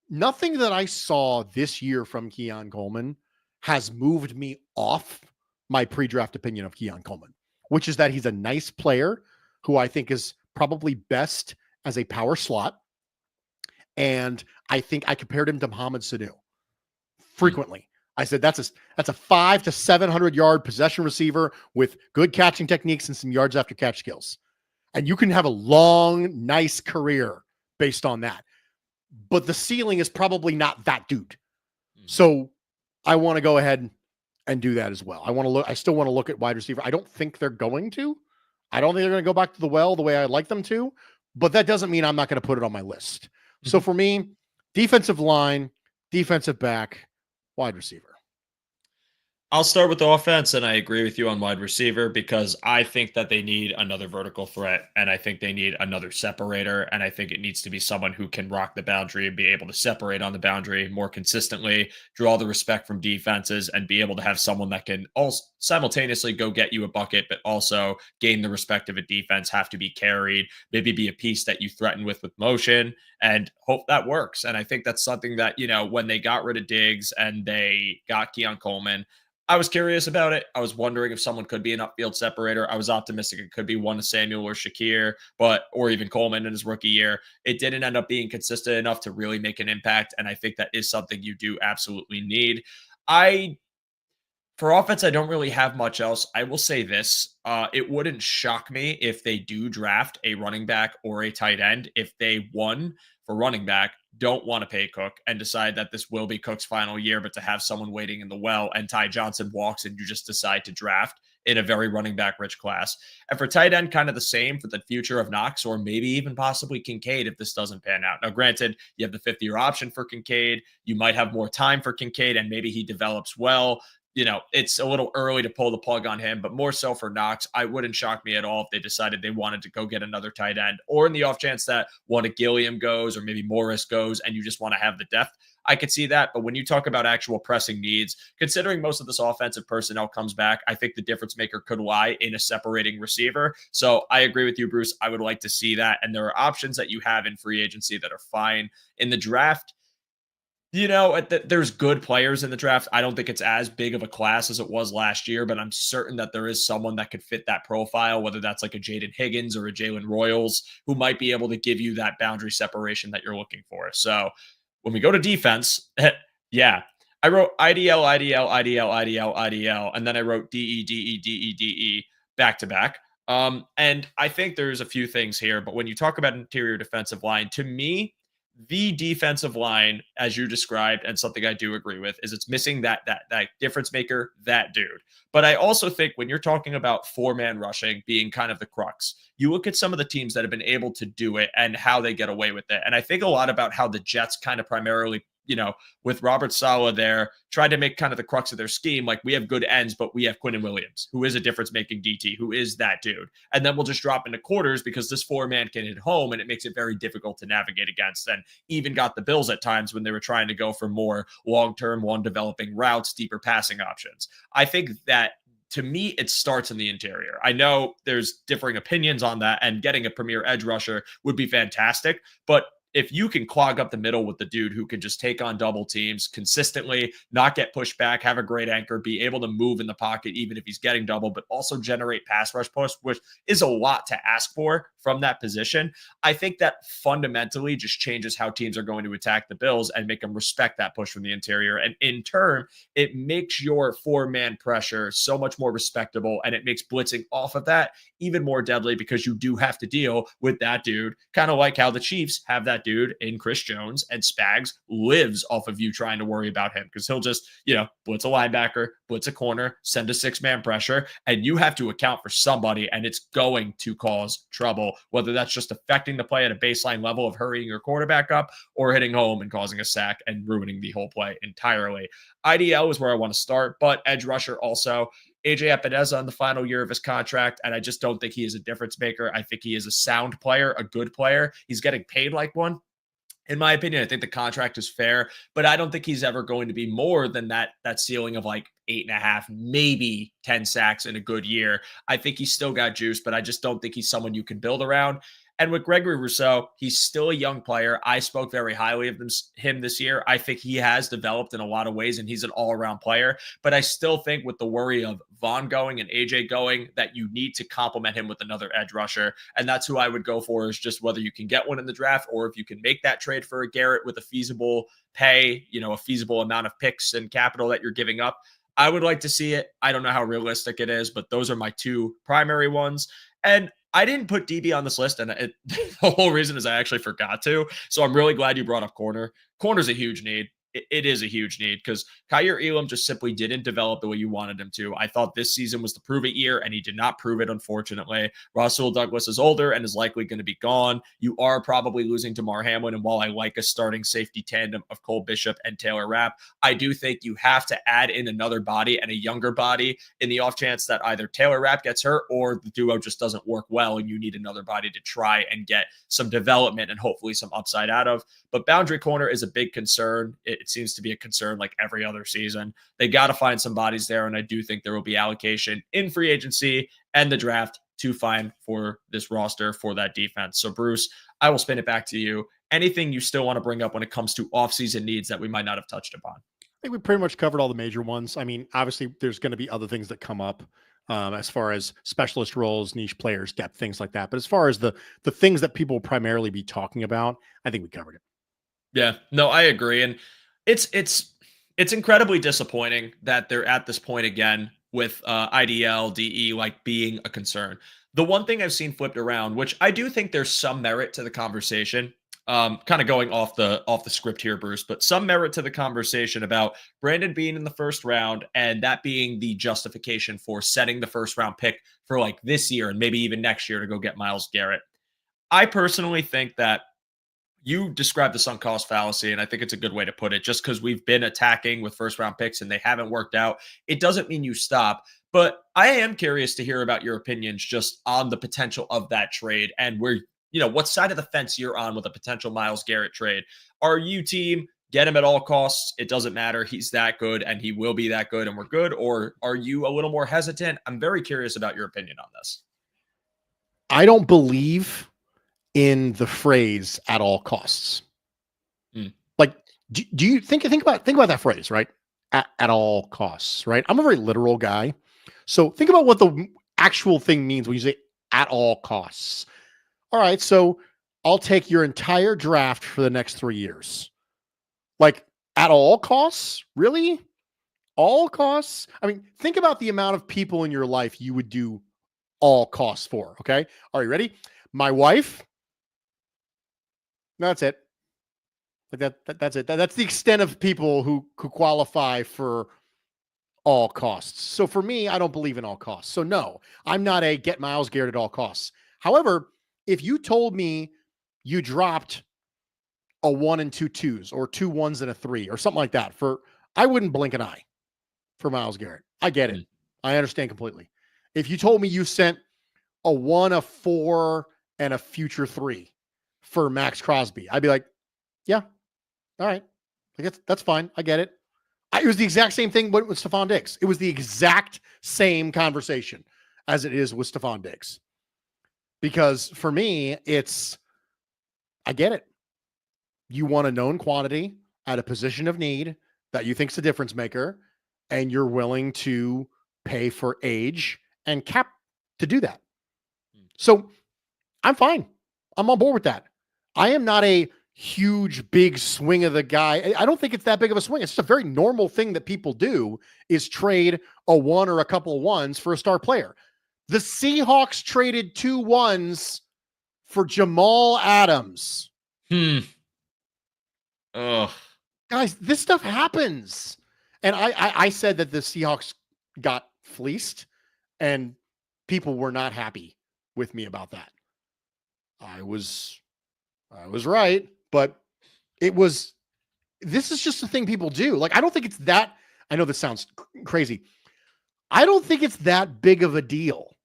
Nothing that I saw this year from Keon Coleman has moved me off my pre-draft opinion of Keon Coleman, which is that he's a nice player who I think is probably best as a power slot. And I think I compared him to Mohamed Sanu frequently. I said, that's a 500 to 700 yard possession receiver with good catching techniques and some yards after catch skills. And you can have a long, nice career based on that. But the ceiling is probably not that dude. So I want to go ahead and do that as well. I still want to look at wide receiver. I don't think they're going to. I don't think they're going to go back to the well the way I'd like them to. But that doesn't mean I'm not going to put it on my list. So for me, defensive line, defensive back, wide receiver. I'll start with the offense, and I agree with you on wide receiver because I think that they need another vertical threat, and I think they need another separator, and I think it needs to be someone who can rock the boundary and be able to separate on the boundary more consistently, draw the respect from defenses, and be able to have someone that can also simultaneously go get you a bucket, but also gain the respect of a defense, have to be carried, maybe be a piece that you threaten with motion, and hope that works. And I think that's something that, when they got rid of Diggs and they got Keon Coleman, I was curious about it. I was wondering if someone could be an upfield separator. I was optimistic it could be one of Samuel or Shakir, or even Coleman in his rookie year. It didn't end up being consistent enough to really make an impact, and I think that is something you do absolutely need. I For offense, I don't really have much else. I will say this. It wouldn't shock me if they do draft a running back or a tight end if they won for running back, don't want to pay Cook and decide that this will be Cook's final year, but to have someone waiting in the well and Ty Johnson walks and you just decide to draft in a very running back rich class. And for tight end, kind of the same for the future of Knox or maybe even possibly Kincaid if this doesn't pan out. Now, granted, you have the 5th-year option for Kincaid. You might have more time for Kincaid and maybe he develops well. It's a little early to pull the plug on him, but more so for Knox, I wouldn't shock me at all if they decided they wanted to go get another tight end, or in the off chance that one of Gilliam goes or maybe Morris goes and you just want to have the depth. I could see that. But when you talk about actual pressing needs, considering most of this offensive personnel comes back, I think the difference maker could lie in a separating receiver. So I agree with you, Bruce. I would like to see that. And there are options that you have in free agency that are fine. In the draft, there's good players in the draft. I don't think it's as big of a class as it was last year, but I'm certain that there is someone that could fit that profile, whether that's like a Jaden Higgins or a Jalen Royals, who might be able to give you that boundary separation that you're looking for. So when we go to defense, yeah, I wrote IDL, IDL, IDL, IDL, IDL, and then I wrote DE, DE, DE, DE back to back. And I think there's a few things here, but when you talk about interior defensive line, to me, the defensive line, as you described, and something I do agree with, is it's missing that difference maker, that dude. But I also think when you're talking about 4-man rushing being kind of the crux, you look at some of the teams that have been able to do it and how they get away with it. And I think a lot about how the Jets kind of primarily, with Robert Saleh there, tried to make kind of the crux of their scheme. Like, we have good ends, but we have Quinnen Williams, who is a difference-making DT, who is that dude. And then we'll just drop into quarters because this 4-man can hit home, and it makes it very difficult to navigate against. And even got the Bills at times when they were trying to go for more long-term, one-developing routes, deeper passing options. I think that, to me, it starts in the interior. I know there's differing opinions on that, and getting a premier edge rusher would be fantastic, but if you can clog up the middle with the dude who can just take on double teams consistently, not get pushed back, have a great anchor, be able to move in the pocket even if he's getting double, but also generate pass rush push, which is a lot to ask for from that position, I think that fundamentally just changes how teams are going to attack the Bills and make them respect that push from the interior. And in turn, it makes your 4-man pressure so much more respectable, and it makes blitzing off of that even more deadly because you do have to deal with that dude, kind of like how the Chiefs have that dude in Chris Jones, and Spags lives off of you trying to worry about him because he'll just, blitz a linebacker, blitz a corner, send a 6-man pressure, and you have to account for somebody, and it's going to cause trouble, whether that's just affecting the play at a baseline level of hurrying your quarterback up or hitting home and causing a sack and ruining the whole play entirely. IDL is where I want to start, but edge rusher also. AJ Epineza in the final year of his contract, and I just don't think he is a difference maker. I think he is a sound player, a good player. He's getting paid like one. In my opinion, I think the contract is fair, but I don't think he's ever going to be more than that ceiling of like 8.5, maybe 10 sacks in a good year. I think he's still got juice, but I just don't think he's someone you can build around. And with Gregory Rousseau, he's still a young player. I spoke very highly of him this year. I think he has developed in a lot of ways, and he's an all-around player. But I still think with the worry of Vaughn going and AJ going, that you need to complement him with another edge rusher. And that's who I would go for, is just whether you can get one in the draft or if you can make that trade for a Garrett with a feasible pay, a feasible amount of picks and capital that you're giving up. I would like to see it. I don't know how realistic it is, but those are my two primary ones. And I didn't put DB on this list, and the whole reason is I actually forgot to. So I'm really glad you brought up corner. Corner's a huge need. it is a huge need because Kyer Elam just simply didn't develop the way you wanted him to. I thought this season was the prove it year, and he did not prove it, unfortunately. Russell Douglas is older and is likely going to be gone. You are probably losing Damar Hamlin, and while I like a starting safety tandem of Cole Bishop and Taylor Rapp, I do think you have to add in another body and a younger body in the off chance that either Taylor Rapp gets hurt or the duo just doesn't work well and you need another body to try and get some development and hopefully some upside out of. But boundary corner is a big concern. It seems to be a concern like every other season. They got to find some bodies there, and I do think there will be allocation in free agency and the draft to find for this roster for that defense. So Bruce, I will spin it back to you. Anything you still want to bring up when it comes to offseason needs that we might not have touched upon? I think we pretty much covered all the major ones. I mean, obviously there's going to be other things that come up as far as specialist roles, niche players, depth, things like that. But as far as the things that people will primarily be talking about, I think we covered it. Yeah, no, I agree. And it's incredibly disappointing that they're at this point again with IDL, DE, like being a concern. The one thing I've seen flipped around, which I do think there's some merit to the conversation, kind of going off the script here, Bruce, but some merit to the conversation about Brandon being in the first round and that being the justification for setting the first round pick for like this year and maybe even next year to go get Myles Garrett. I personally think that you described the sunk cost fallacy, and I think it's a good way to put it. Just because we've been attacking with first round picks and they haven't worked out, it doesn't mean you stop. But I am curious to hear about your opinions just on the potential of that trade and where, what side of the fence you're on with a potential Myles Garrett trade. Are you team get him at all costs? It doesn't matter. He's that good and he will be that good and we're good. Or are you a little more hesitant? I'm very curious about your opinion on this. I don't believe in the phrase at all costs. Like, do you think about that phrase, right? At all costs, right? I'm a very literal guy. So think about what the actual thing means when you say at all costs. All right. So I'll take your entire draft for the next 3 years. Like at all costs? Really? All costs? I mean, think about the amount of people in your life you would do all costs for. Okay. Are you ready? My wife. No, that's it. Like that's it. That's the extent of people who could qualify for all costs. So for me, I don't believe in all costs. So no, I'm not a get Myles Garrett at all costs. However, if you told me you dropped a 1 and 2 2s or 2 1s and a 3 or something like that I wouldn't blink an eye for Myles Garrett. I get it. I understand completely. If you told me you sent a 1, a 4, and a future 3 for Max Crosby, I'd be like, yeah, all right. That's fine. I get it. It was the exact same thing with Stephon Diggs. It was the exact same conversation as it is with Stephon Diggs. Because for me, I get it. You want a known quantity at a position of need that you think's a difference maker, and you're willing to pay for age and cap to do that. So I'm fine. I'm on board with that. I am not a huge, big swing of the guy. I don't think it's that big of a swing. It's just a very normal thing that people do is trade a 1 or a couple of 1s for a star player. The Seahawks traded 2 1s for Jamal Adams. Oh, guys, this stuff happens. And I said that the Seahawks got fleeced and people were not happy with me about that. I was right, but this is just the thing people do. Like, I don't think it's that, I know this sounds crazy. I don't think it's that big of a deal.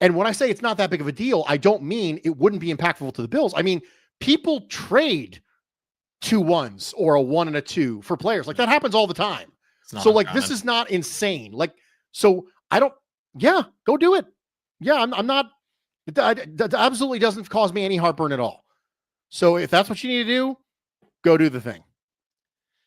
And when I say it's not that big of a deal, I don't mean it wouldn't be impactful to the Bills. I mean, people trade 2 1s or a 1 and a 2 for players. Like that happens all the time. So like, this is not insane. Like, so go do it. Yeah. I'm not, that absolutely doesn't cause me any heartburn at all. So if that's what you need to do, go do the thing.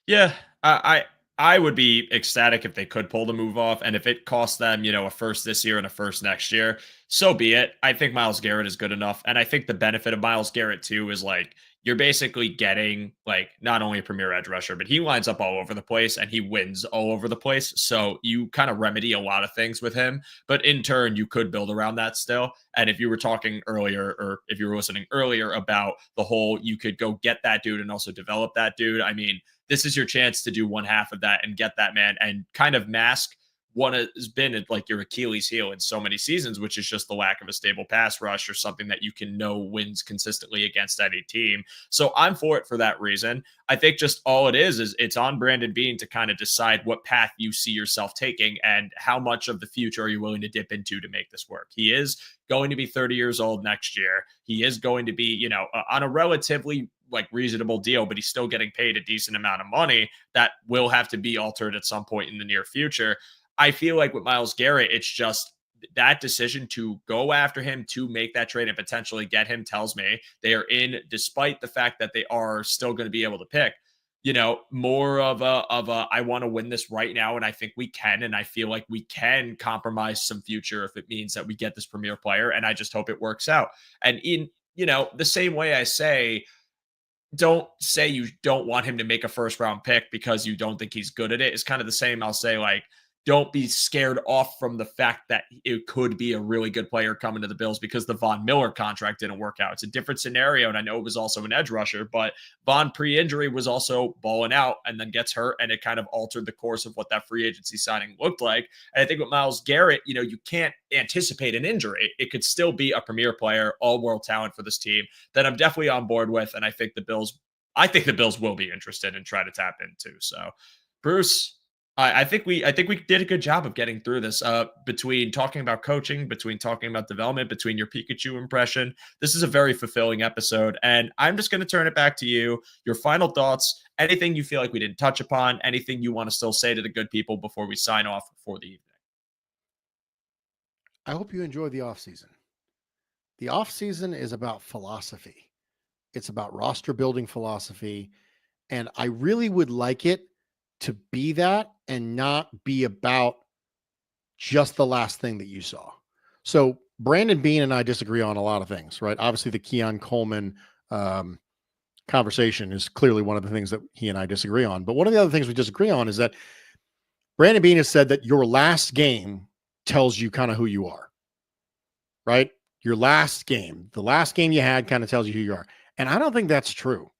Yeah. I would be ecstatic if they could pull the move off. And if it costs them, a first this year and a first next year, so be it. I think Myles Garrett is good enough. And I think the benefit of Myles Garrett too is like, you're basically getting like not only a premier edge rusher, but he lines up all over the place and he wins all over the place. So you kind of remedy a lot of things with him, but in turn, you could build around that still. And if you were talking earlier, or if you were listening earlier about the whole, you could go get that dude and also develop that dude. I mean, this is your chance to do one half of that and get that man and kind of mask what has been like your Achilles heel in so many seasons, which is just the lack of a stable pass rush or something that you can know wins consistently against any team. So I'm for it for that reason. I think just all it is it's on Brandon Beane to kind of decide what path you see yourself taking and how much of the future are you willing to dip into to make this work. He is going to be 30 years old next year. He is going to be, on a relatively like reasonable deal, but he's still getting paid a decent amount of money that will have to be altered at some point in the near future. I feel like with Myles Garrett, it's just that decision to go after him, to make that trade and potentially get him, tells me they are in, despite the fact that they are still going to be able to pick, more of a I want to win this right now. And I think we can. And I feel like we can compromise some future if it means that we get this premier player. And I just hope it works out. And in, the same way I say, don't say you don't want him to make a first round pick because you don't think he's good at it. It's kind of the same. I'll say, like, don't be scared off from the fact that it could be a really good player coming to the Bills because the Von Miller contract didn't work out. It's a different scenario. And I know it was also an edge rusher, but Von pre-injury was also balling out and then gets hurt. And it kind of altered the course of what that free agency signing looked like. And I think with Myles Garrett, you can't anticipate an injury. It could still be a premier player, all world talent for this team that I'm definitely on board with. And I think the Bills will be interested and try to tap into. So Bruce, I think we did a good job of getting through this, between talking about coaching, between talking about development, between your Pikachu impression. This is a very fulfilling episode, and I'm just going to turn it back to you. Your final thoughts, anything you feel like we didn't touch upon, anything you want to still say to the good people before we sign off for the evening. I hope you enjoy the offseason. The offseason is about philosophy. It's about roster building philosophy, and I really would like it to be that and not be about just the last thing that you saw. So Brandon Beane and I disagree on a lot of things, right? Obviously the Keon Coleman conversation is clearly one of the things that he and I disagree on. But one of the other things we disagree on is that Brandon Beane has said that your last game tells you kind of who you are, right? Your last game, the last game you had kind of tells you who you are. And I don't think that's true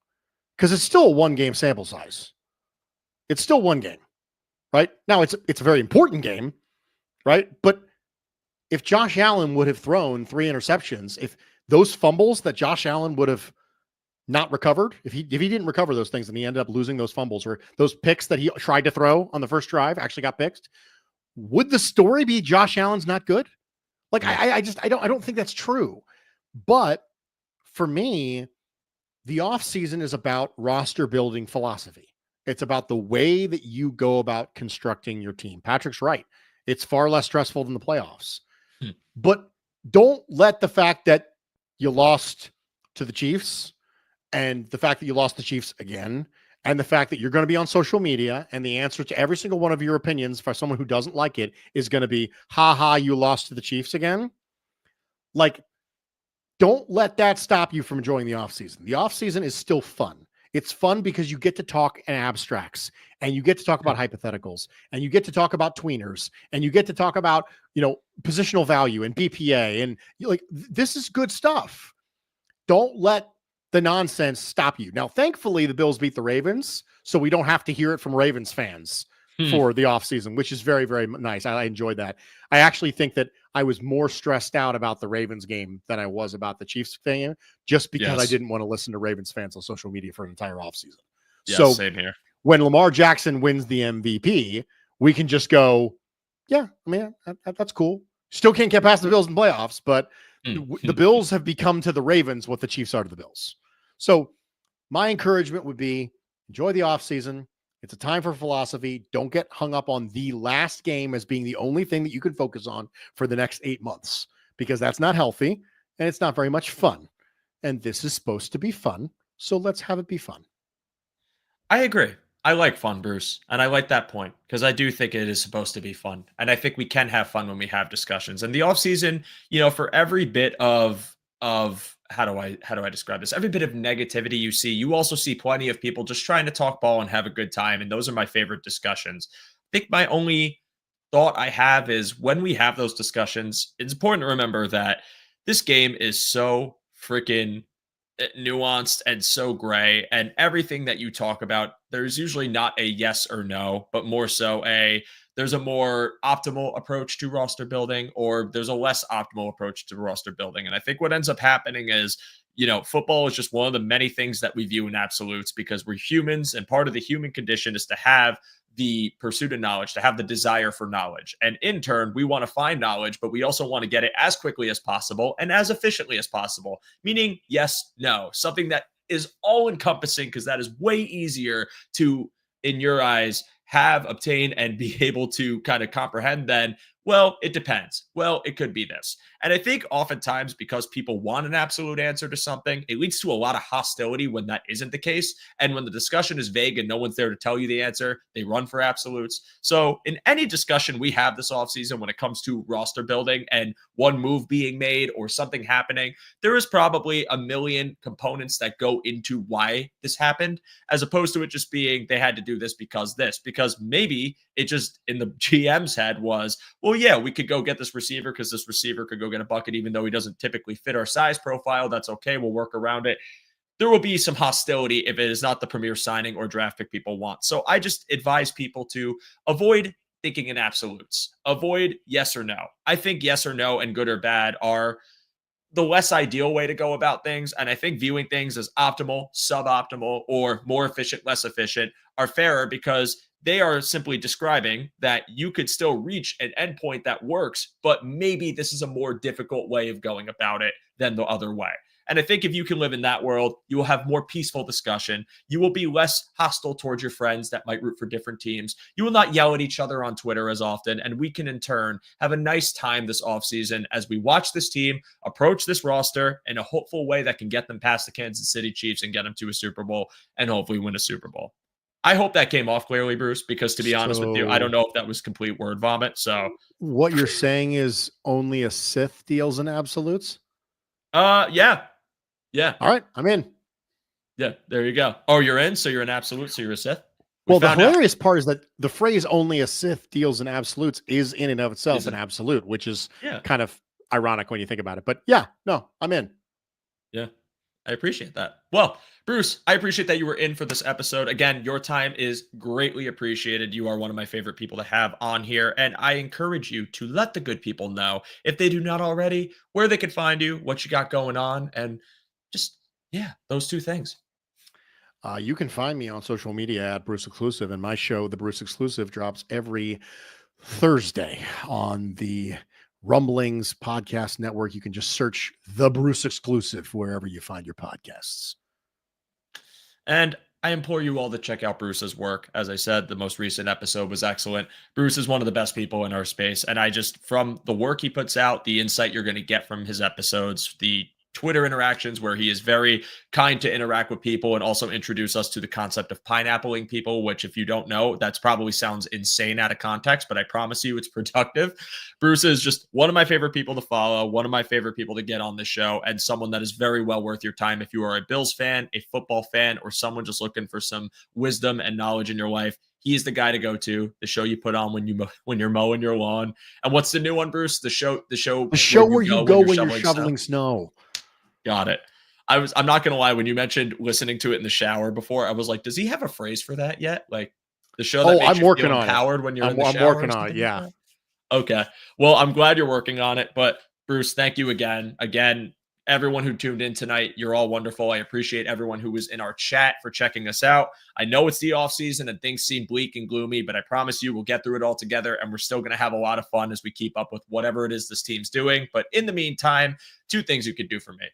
because it's still a 1-game sample size. It's still one game, right? Now it's a very important game, right? But if Josh Allen would have thrown 3 interceptions, if those fumbles that Josh Allen would have not recovered, if he didn't recover those things and he ended up losing those fumbles or those picks that he tried to throw on the first drive actually got picked, would the story be Josh Allen's not good? Like, I don't think that's true. But for me, the offseason is about roster building philosophy. It's about the way that you go about constructing your team. Patrick's right. It's far less stressful than the playoffs. But don't let the fact that you lost to the Chiefs and the fact that you lost the Chiefs again and the fact that you're going to be on social media and the answer to every single one of your opinions for someone who doesn't like it is going to be, ha ha, you lost to the Chiefs again. Like, don't let that stop you from enjoying the offseason. The offseason is still fun. It's fun because you get to talk in abstracts and you get to talk about hypotheticals and you get to talk about tweeners and you get to talk about, positional value and BPA. And this is good stuff. Don't let the nonsense stop you. Now, thankfully, the Bills beat the Ravens, so we don't have to hear it from Ravens fans for the offseason, which is very, very nice. I enjoyed that. I actually think that I was more stressed out about the Ravens game than I was about the Chiefs fan, just because I didn't want to listen to Ravens fans on social media for an entire offseason. Yeah, so same here. When Lamar Jackson wins the MVP, we can just go, yeah, I mean, that's cool. Still can't get past the Bills in playoffs, but the Bills have become to the Ravens what the Chiefs are to the Bills. So my encouragement would be enjoy the offseason. It's a time for philosophy. Don't get hung up on the last game as being the only thing that you can focus on for the next 8 months, because that's not healthy and it's not very much fun. And this is supposed to be fun. So let's have it be fun. I agree. I like fun, Bruce. And I like that point because I do think it is supposed to be fun. And I think we can have fun when we have discussions. And the offseason, for every bit of how do I describe this? Every bit of negativity you see, you also see plenty of people just trying to talk ball and have a good time. And those are my favorite discussions. I think my only thought I have is when we have those discussions, it's important to remember that this game is so freaking nuanced and so gray, and everything that you talk about, there's usually not a yes or no, but more so there's a more optimal approach to roster building, or there's a less optimal approach to roster building. And I think what ends up happening is, football is just one of the many things that we view in absolutes, because we're humans, and part of the human condition is to have the pursuit of knowledge, to have the desire for knowledge. And in turn, we want to find knowledge, but we also want to get it as quickly as possible and as efficiently as possible, meaning yes, no, something that is all encompassing, because that is way easier to, in your eyes, obtain, and be able to kind of comprehend than, well, it depends. Well, it could be this. And I think oftentimes, because people want an absolute answer to something, it leads to a lot of hostility when that isn't the case. And when the discussion is vague and no one's there to tell you the answer, they run for absolutes. So in any discussion we have this offseason, when it comes to roster building and one move being made or something happening, there is probably a million components that go into why this happened, as opposed to it just being they had to do this, because maybe it just in the GM's head was, well, yeah, we could go get this receiver because this receiver could go get a bucket, even though he doesn't typically fit our size profile. That's okay. We'll work around it. There will be some hostility if it is not the premier signing or draft pick people want. So I just advise people to avoid thinking in absolutes. Avoid yes or no. I think yes or no and good or bad are the less ideal way to go about things. And I think viewing things as optimal, suboptimal, or more efficient, less efficient are fairer, because they are simply describing that you could still reach an endpoint that works, but maybe this is a more difficult way of going about it than the other way. And I think if you can live in that world, you will have more peaceful discussion. You will be less hostile towards your friends that might root for different teams. You will not yell at each other on Twitter as often. And we can, in turn, have a nice time this offseason as we watch this team approach this roster in a hopeful way that can get them past the Kansas City Chiefs and get them to a Super Bowl and hopefully win a Super Bowl. I hope that came off clearly, Bruce, because to be honest with you, I don't know if that was complete word vomit. So what you're saying is only a Sith deals in absolutes? Yeah. Yeah. All right, I'm in. Yeah, there you go. Oh, you're in? So you're an absolute, so you're a Sith? Well, the hilarious part is that the phrase only a Sith deals in absolutes is in and of itself an absolute, which is kind of ironic when you think about it. But yeah, no, I'm in. Yeah, I appreciate that. Well, Bruce, I appreciate that you were in for this episode. Again, your time is greatly appreciated. You are one of my favorite people to have on here. And I encourage you to let the good people know, if they do not already, where they can find you, what you got going on, and just, those two things. You can find me on social media at Bruce Exclusive, and my show, The Bruce Exclusive, drops every Thursday on the Rumblings Podcast Network. You can just search The Bruce Exclusive wherever you find your podcasts. And I implore you all to check out Bruce's work. As I said, the most recent episode was excellent. Bruce is one of the best people in our space. And I just, from the work he puts out, the insight you're going to get from his episodes, the Twitter interactions where he is very kind to interact with people and also introduce us to the concept of pineappling people, which if you don't know, that's probably sounds insane out of context, but I promise you it's productive. Bruce is just one of my favorite people to follow, one of my favorite people to get on the show, and someone that is very well worth your time. If you are a Bills fan, a football fan, or someone just looking for some wisdom and knowledge in your life, he's the guy to go to. The show you put on when you're mowing your lawn. And what's the new one, Bruce? The show where you go when you're shoveling snow. Got it. I'm not going to lie. When you mentioned listening to it in the shower before, I was like, does he have a phrase for that yet? Like the show that makes you feel empowered when you're in the shower? I'm working on it. Yeah. Okay. Well, I'm glad you're working on it, but Bruce, thank you again. Everyone who tuned in tonight, you're all wonderful. I appreciate everyone who was in our chat for checking us out. I know it's the off season and things seem bleak and gloomy, but I promise you we'll get through it all together, and we're still going to have a lot of fun as we keep up with whatever it is this team's doing. But in the meantime, two things you could do for me.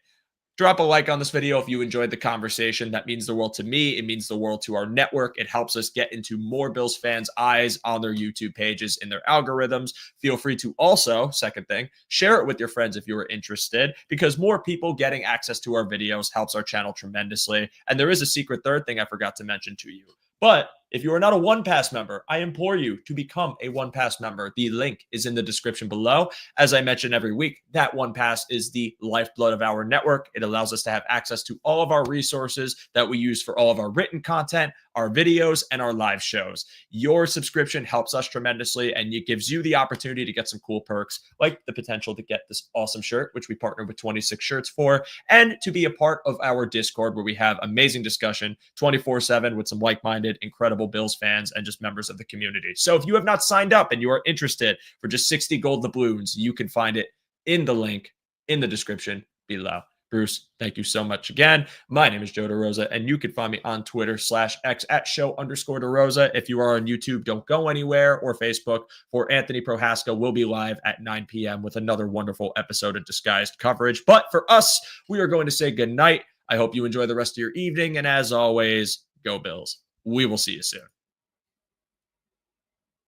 Drop a like on this video if you enjoyed the conversation. That means the world to me. It means the world to our network. It helps us get into more Bills fans' eyes on their YouTube pages, in their algorithms. Feel free to also, second thing, share it with your friends if you are interested, because more people getting access to our videos helps our channel tremendously. And there is a secret third thing I forgot to mention to you. But If you are not a One Pass member, I implore you to become a One Pass member. The link is in the description below. As I mention every week, that One Pass is the lifeblood of our network. It allows us to have access to all of our resources that we use for all of our written content, our videos, and our live shows. Your subscription helps us tremendously, and it gives you the opportunity to get some cool perks, like the potential to get this awesome shirt, which we partner with 26 Shirts for, and to be a part of our Discord, where we have amazing discussion 24/7 with some like-minded, incredible Bills fans and just members of the community. So if you have not signed up and you are interested, for just 60 gold doubloons, you can find it in the link in the description below. Bruce, thank you so much again. My name is Joe DeRosa, and you can find me on Twitter /X at @show_DeRosa. If you are on YouTube, don't go anywhere, or Facebook, for Anthony Prohaska will be live at 9 p.m. with another wonderful episode of Disguised Coverage. But for us, we are going to say goodnight. I hope you enjoy the rest of your evening, and as always, go Bills. We will see you soon.